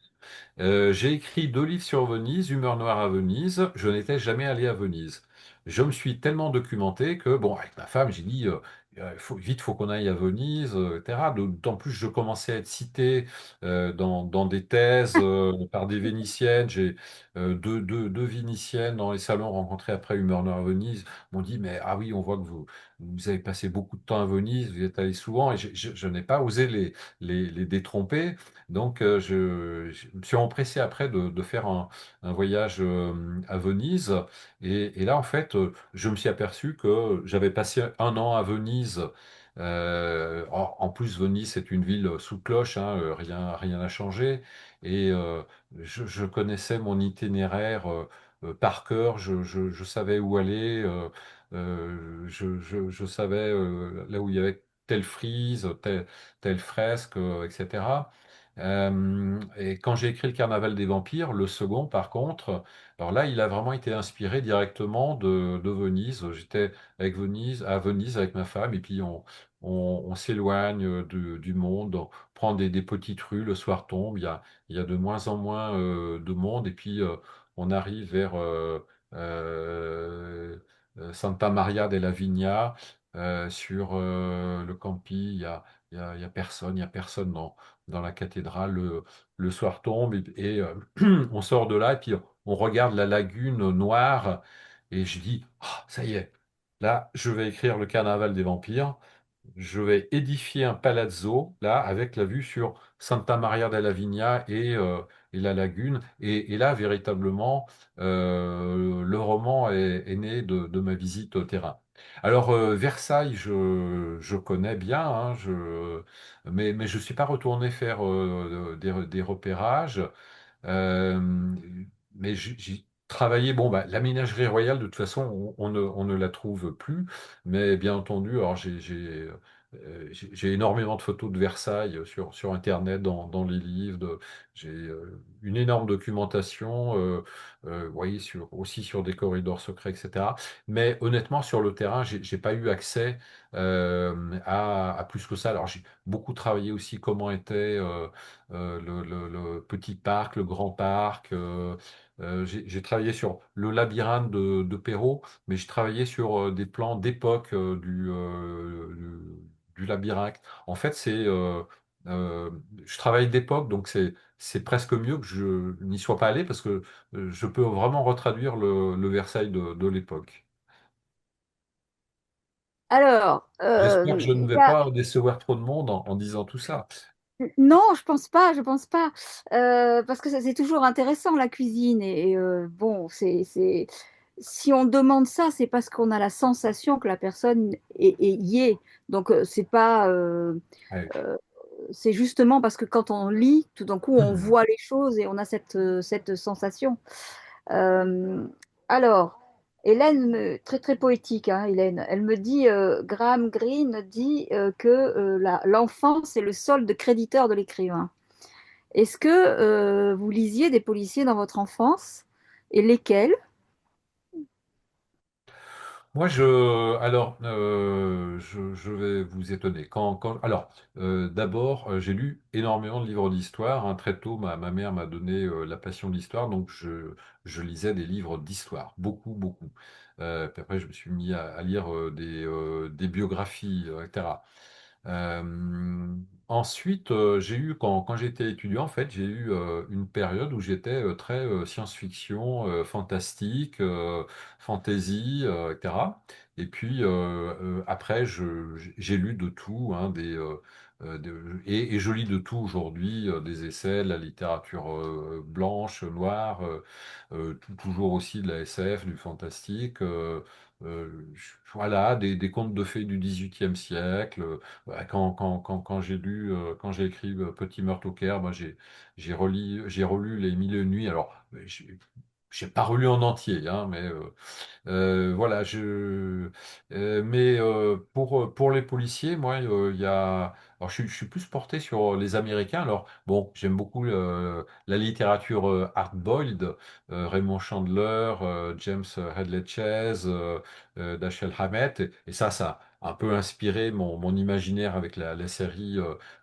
Oui. J'ai écrit deux livres sur Venise, Humeur noire à Venise. Je n'étais jamais allé à Venise. Je me suis tellement documenté que, bon, avec ma femme, j'ai dit, faut qu'on aille à Venise, etc. D'autant plus, je commençais à être cité dans des thèses par des Vénitiennes. J'ai deux Vénitiennes dans les salons rencontrés après Humeur noire à Venise m'ont dit, mais ah oui, on voit que vous avez passé beaucoup de temps à Venise, vous y êtes allé souvent, et je n'ai pas osé les détromper. Donc, je me suis empressé après de faire un voyage à Venise. Et là, en fait, je me suis aperçu que j'avais passé un an à Venise. En plus, Venise, c'est une ville sous cloche, hein, rien n'a changé. Et je connaissais mon itinéraire par cœur. Je savais où aller. Je savais là où il y avait telle frise, telle fresque, etc. Et quand j'ai écrit le Carnaval des vampires, le second, par contre, alors là, il a vraiment été inspiré directement de Venise. J'étais à Venise avec ma femme, et puis on s'éloigne du monde, on prend des petites rues, le soir tombe, il y a de moins en moins de monde, et puis on arrive vers euh, Santa Maria della Vigna, sur le campi, il y a personne dans la cathédrale. Le soir tombe et on sort de là et puis on regarde la lagune noire et je dis, ah, ça y est, là, je vais écrire le Carnaval des vampires. Je vais édifier un palazzo là avec la vue sur Santa Maria della Vigna et la lagune. Et là, véritablement, le roman est né de ma visite au terrain. Alors, Versailles, je connais bien, hein, mais je ne suis pas retourné faire des repérages. Euh, mais j'ai travaillé, bon, bah, la ménagerie royale, de toute façon, on ne la trouve plus. Mais bien entendu, alors j'ai énormément de photos de Versailles sur Internet, dans les livres. J'ai une énorme documentation, vous voyez, aussi sur des corridors secrets, etc. Mais honnêtement, sur le terrain, j'ai pas eu accès à plus que ça. Alors j'ai beaucoup travaillé aussi comment était le petit parc, le grand parc. J'ai travaillé sur le labyrinthe de Perrault, mais j'ai travaillé sur des plans d'époque du labyrinthe. En fait, euh, je travaille d'époque, donc c'est presque mieux que je n'y sois pas allé parce que je peux vraiment retraduire le Versailles de l'époque. Alors, J'espère que je ne il vais y a- pas décevoir trop de monde en disant tout ça. non, je pense pas, je pense pas. Parce que c'est toujours intéressant la cuisine bon, si on demande ça, c'est parce qu'on a la sensation que la personne y est. Donc c'est pas, Ouais. euh, c'est justement parce que quand on lit, tout d'un coup, on voit les choses et on a cette sensation. Euh, alors, Hélène, très très poétique, hein, Hélène, elle me dit, Graham Greene dit que l'enfance est le solde créditeur de l'écrivain. Est-ce que vous lisiez des policiers dans votre enfance et lesquels? Moi, je vais vous étonner. Alors, d'abord, j'ai lu énormément de livres d'histoire, hein. Très tôt, ma mère m'a donné la passion de l'histoire, donc je lisais des livres d'histoire, beaucoup, beaucoup. Puis après, je me suis mis à lire des biographies, etc. Euh, Ensuite, quand j'étais étudiant, en fait, j'ai eu une période où j'étais très science-fiction, fantastique, fantasy, etc. Et puis après, j'ai lu de tout, hein, et je lis de tout aujourd'hui, des essais, de la littérature blanche, noire, toujours aussi de la SF, du fantastique. Voilà, des contes de fées du XVIIIe siècle. Ouais, quand j'ai écrit Petit meurtre au Caire, moi j'ai relu Les Mille et une nuits. Alors, j'ai pas relu en entier, hein, mais voilà, mais pour les policiers, moi, il y a. Alors, je suis plus porté sur les Américains. Alors, bon, j'aime beaucoup la littérature hard-boiled, Raymond Chandler, James Hadley Chase, Dashiell Hammett, et ça a un peu inspiré mon imaginaire avec la série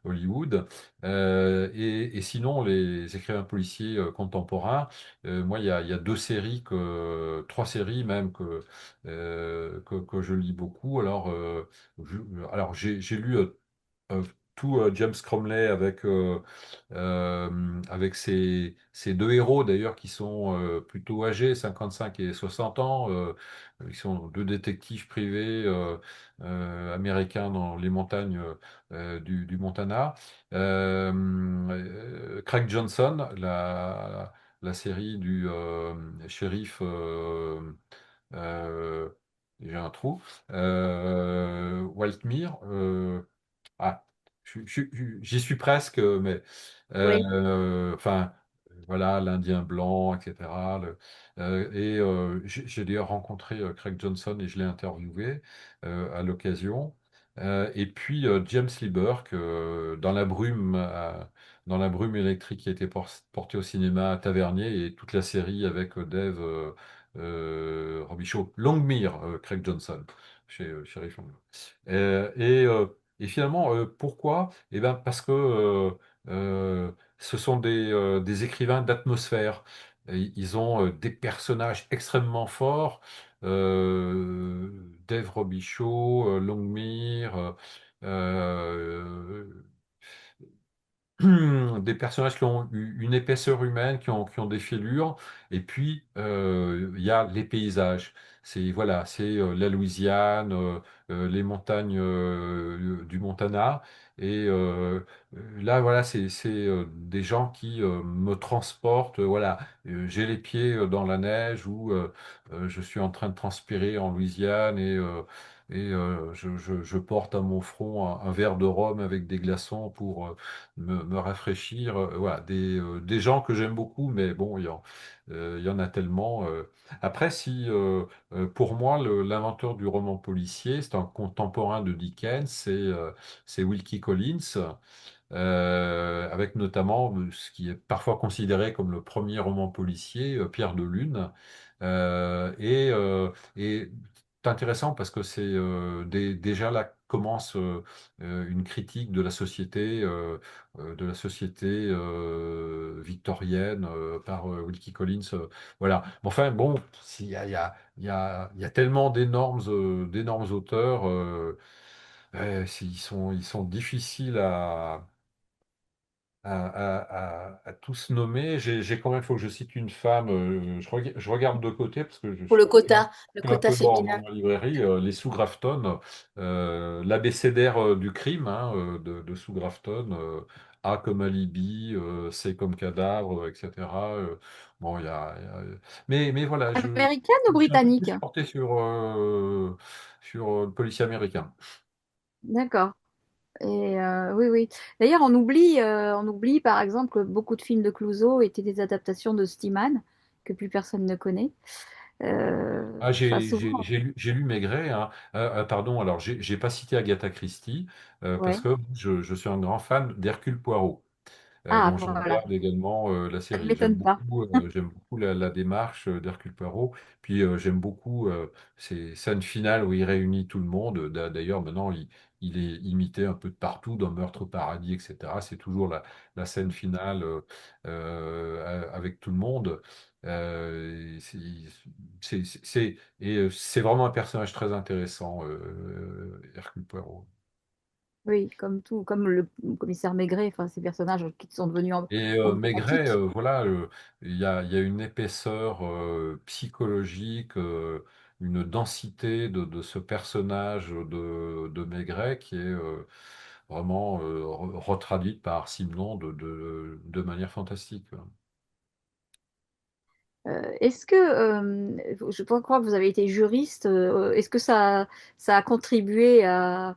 Hollywood. Et sinon, les écrivains policiers contemporains. Moi, il y a trois séries même que je lis beaucoup. Je- j'ai lu euh, tout James Cromley avec ces deux héros d'ailleurs qui sont plutôt âgés, 55 et 60 ans. Ils sont deux détectives privés américains dans les montagnes du Montana. Craig Johnson, la série du shérif, euh, j'ai un trou, Waltmere. Ah, j'y suis presque, mais Oui. enfin, voilà, l'Indien blanc, etc. J'ai d'ailleurs rencontré Craig Johnson et je l'ai interviewé à l'occasion. Et puis James Lee Burke, dans la brume électrique qui a été portée au cinéma à Tavernier et toute la série avec Dave Robichaud, Longmire, Craig Johnson, chez Sheriff Long. Euh, et, euh, et finalement, pourquoi? Eh ben, parce que ce sont des écrivains d'atmosphère. Et ils ont des personnages extrêmement forts. Euh, Dave Robichaud, Longmire, euh, des personnages qui ont une épaisseur humaine, qui ont des fêlures, et puis il y a les paysages. C'est voilà, c'est la Louisiane, les montagnes du Montana, et là voilà, c'est des gens qui me transportent. Voilà, j'ai les pieds dans la neige ou je suis en train de transpirer en Louisiane et je porte à mon front un verre de rhum avec des glaçons pour me rafraîchir. Voilà, des gens que j'aime beaucoup, mais bon, il y en a tellement. Après, si pour moi, l'inventeur du roman policier, c'est un contemporain de Dickens, c'est Wilkie Collins. Avec notamment ce qui est parfois considéré comme le premier roman policier, Pierre de Lune. Et c'est intéressant parce que c'est déjà là commence une critique de la société victorienne par Wilkie Collins. Voilà. Enfin bon, il y a tellement d'énormes auteurs. Ils sont difficiles à tous nommer. J'ai quand même, il faut que je cite une femme. Je regarde de côté parce que je Pour suis le un quota peu dans féminin. ma librairie. Les Sue Grafton, l'abécédaire du crime hein, de Sue Grafton. A comme alibi, C comme cadavre, etc. Bon, mais voilà, Américaine ou je suis un peu britannique? plus porté sur le policier américain. D'accord. Et oui, oui. D'ailleurs, on oublie par exemple que beaucoup de films de Clouseau étaient des adaptations de Steeman, que plus personne ne connaît. Ah, Enfin, j'ai souvent, lu Maigret, hein. Pardon, alors j'ai pas cité Agatha Christie parce ouais. que je suis un grand fan d'Hercule Poirot. Ah, Donc je voilà. regarde également la Ça ne série. m'étonne pas. J'aime beaucoup la démarche d'Hercule Poirot. Puis j'aime beaucoup ces scènes finales où il réunit tout le monde. D'ailleurs, maintenant, il est imité un peu de partout dans Meurtre au paradis, etc. C'est toujours la scène finale avec tout le monde. Et c'est vraiment un personnage très intéressant, Hercule Poirot. Oui, comme tout, comme le commissaire Maigret, enfin, ces personnages qui sont devenus Et Maigret, emblématiques. voilà, il y a une épaisseur psychologique, une densité de ce personnage de Maigret qui est vraiment retraduite par Simon de manière fantastique. Est-ce que, je crois que vous avez été juriste, est-ce que ça a contribué à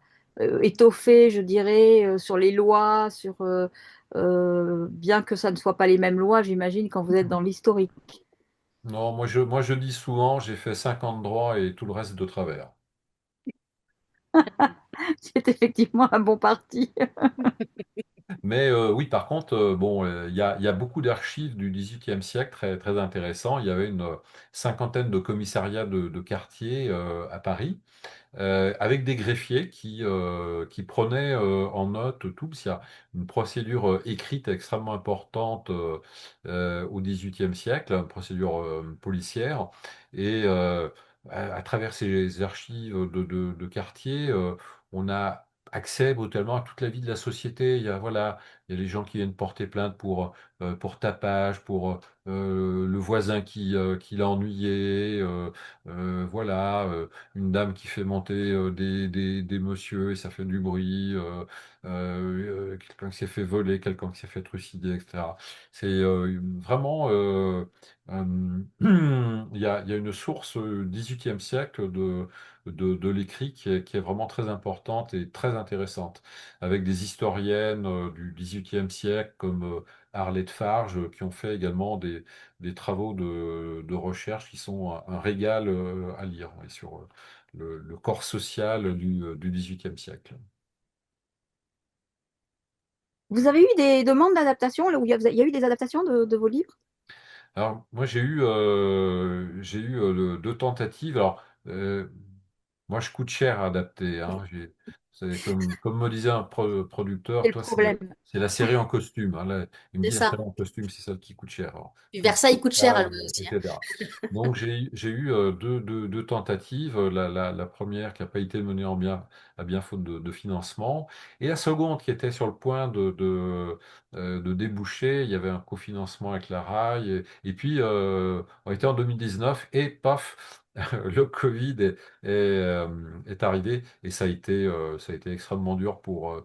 étoffer, je dirais, sur les lois, bien que ça ne soit pas les mêmes lois, j'imagine, quand vous êtes dans l'historique. Non, moi je dis souvent, j'ai fait 50 droits et tout le reste de travers. C'est effectivement un bon parti. Mais oui, par contre, bon, il y a beaucoup d'archives du XVIIIe siècle très, très intéressants. Il y avait une cinquantaine de commissariats de quartier à Paris avec des greffiers qui prenaient en note tout, parce qu'il y a une procédure écrite extrêmement importante au XVIIIe siècle, une procédure policière, et à travers ces archives de quartier, on a accès brutalement à toute la vie de la société. Voilà, il y a les gens qui viennent porter plainte pour tapage, pour le voisin qui l'a ennuyé, voilà. Une dame qui fait monter des messieurs et ça fait du bruit, quelqu'un qui s'est fait voler, quelqu'un qui s'est fait trucider, etc. C'est vraiment, il y a une source 18e siècle de l'écrit qui est vraiment très importante et très intéressante, avec des historiennes du 18e siècle comme Arlette Farge, qui ont fait également des travaux de recherche qui sont un régal à lire, ouais, sur le corps social du XVIIIe siècle. Vous avez eu des demandes d'adaptation, là où il y a eu des adaptations de vos livres? Alors, moi, j'ai eu deux tentatives. Alors, moi, je coûte cher à adapter, hein. C'est comme me disait un C'est producteur, le toi, problème. c'est la série en costume, hein. Il me C'est dit la ça. série en costume, c'est celle qui coûte cher. Alors, Puis je Versailles coûte cher pas, à louer aussi, hein. etc. Donc, j'ai eu deux tentatives. La première qui n'a pas été menée à bien faute de financement. Et la seconde qui était sur le point de déboucher. Il y avait un cofinancement avec la RAI. Et puis, on était en 2019 et paf, le Covid est arrivé. Et ça a été extrêmement dur pour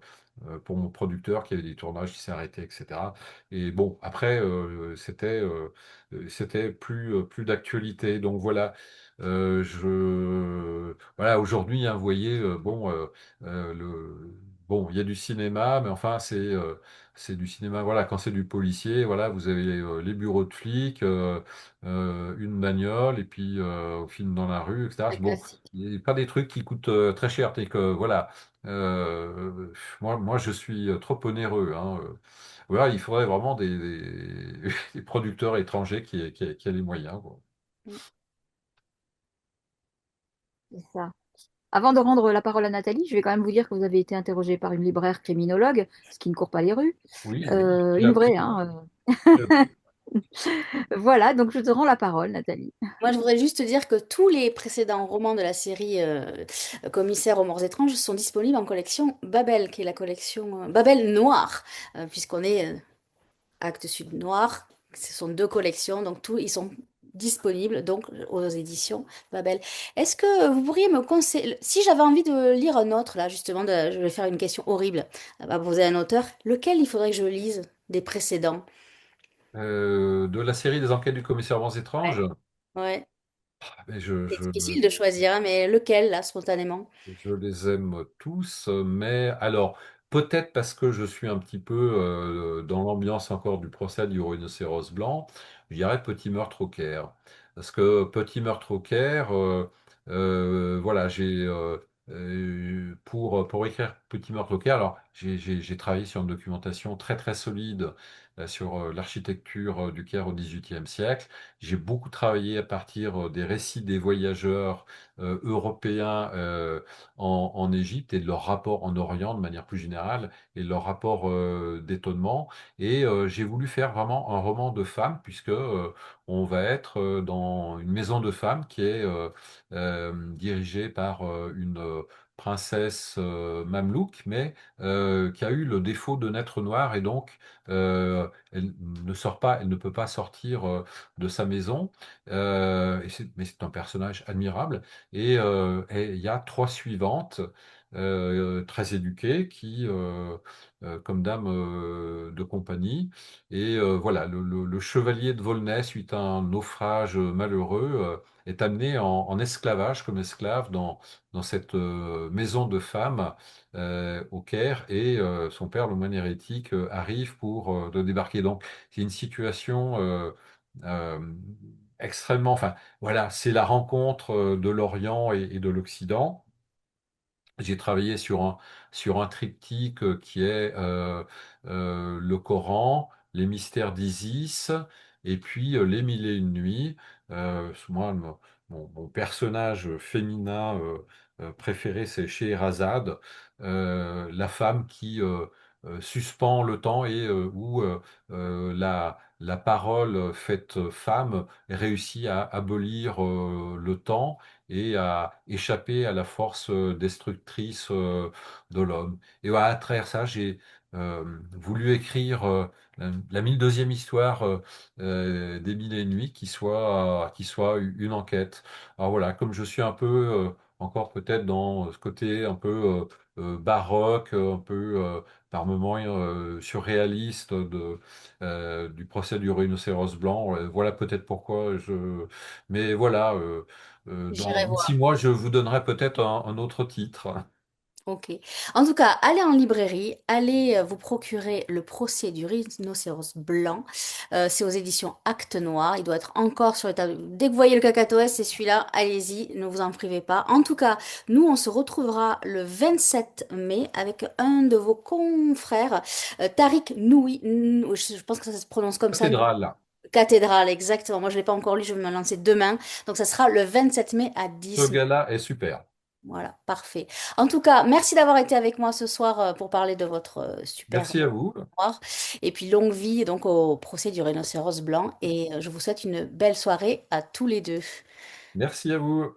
mon producteur qui avait des tournages qui s'est arrêté, etc. Et bon, après, c'était plus d'actualité. Donc voilà. Voilà, aujourd'hui, hein, vous voyez, bon, il y a du cinéma, mais enfin, c'est du cinéma. Voilà, quand c'est du policier, voilà, vous avez les bureaux de flics, une bagnole, et puis on filme dans la rue, etc. C'est Bon, classique. il n'y a pas des trucs qui coûtent très cher. Et que, voilà, euh, moi, je suis trop onéreux, hein. Voilà, il faudrait vraiment des producteurs étrangers qui aient les moyens, quoi. C'est ça. Avant de rendre la parole à Nathalie, je vais quand même vous dire que vous avez été interrogée par une libraire criminologue, ce qui ne court pas les rues. Oui, oui, j'ai Une appris. vraie, hein. J'ai appris. Voilà, donc je te rends la parole, Nathalie. Moi, je voudrais juste te dire que tous les précédents romans de la série Commissaire aux morts étranges sont disponibles en collection Babel, qui est la collection Babel Noir, puisqu'on est Actes Sud Noir. Ce sont deux collections, donc tous ils sont disponibles donc aux éditions Babel. Est-ce que vous pourriez me conseiller, si j'avais envie de lire un autre, là justement, je vais faire une question horrible à poser à un auteur, lequel il faudrait que je lise des précédents? De la série des enquêtes du commissaire aux étranges, Ouais. Ouais. mais C'est difficile de choisir, hein, mais lequel, là, spontanément? je les aime tous, mais alors, peut-être parce que je suis un petit peu dans l'ambiance encore du procès du rhinocéros blanc, je dirais Petit meurtre au Caire. Parce que Petit meurtre au Caire, voilà, pour écrire Petit meurtre au Caire, alors j'ai travaillé sur une documentation très très solide sur l'architecture du Caire au XVIIIe siècle. J'ai beaucoup travaillé à partir des récits des voyageurs européens en Égypte et de leur rapport en Orient de manière plus générale et de leur rapport d'étonnement. Et j'ai voulu faire vraiment un roman de femmes puisque on va être dans une maison de femmes qui est dirigée par une princesse mamelouk, mais qui a eu le défaut de naître noire et donc elle ne sort pas, elle ne peut pas sortir de sa maison. Mais c'est un personnage admirable. Et il y a trois suivantes, très éduquées, comme dame de compagnie. Et voilà, le chevalier de Volnay, suite à un naufrage malheureux, est amené en esclavage, comme esclave, dans cette maison de femmes au Caire. Et son père, le moine hérétique, arrive pour le débarquer. Donc, c'est une situation euh, extrêmement. Enfin, voilà, c'est la rencontre de l'Orient et de l'Occident. J'ai travaillé sur un triptyque qui est le Coran, les mystères d'Isis, et puis les mille et une nuits. Moi, mon personnage féminin préféré, c'est Scheherazade, la femme qui suspend le temps et où la parole faite femme réussit à abolir le temps et à échapper à la force destructrice de l'homme. Et voilà, à travers ça, j'ai voulu écrire la 1002e histoire des Mille et une nuits qui soit une enquête. Alors voilà, comme je suis un peu encore peut-être dans ce côté un peu baroque, un peu par moments surréaliste du procès du rhinocéros blanc, voilà peut-être pourquoi je... Mais voilà. J'irai Dans voir. 6 mois, je vous donnerai peut-être un autre titre. Ok. En tout cas, allez en librairie, allez vous procurer Le procès du rhinocéros blanc. C'est aux éditions Actes Noir. Il doit être encore sur les tables. Dès que vous voyez le cacatoès, c'est celui-là. Allez-y, ne vous en privez pas. En tout cas, nous, on se retrouvera le 27 mai avec un de vos confrères, Tariq Noui. Je pense que ça se prononce comme ça. Cathédrale. Cathédrale, exactement. Moi, je ne l'ai pas encore lu, je vais me lancer demain. Donc, ça sera le 27 mai à Ce 10. gars-là est super. Voilà, parfait. En tout cas, merci d'avoir été avec moi ce soir pour parler de votre super Merci à vous. mémoire. Et puis longue vie donc au procès du rhinocéros blanc. Et je vous souhaite une belle soirée à tous les deux. Merci à vous.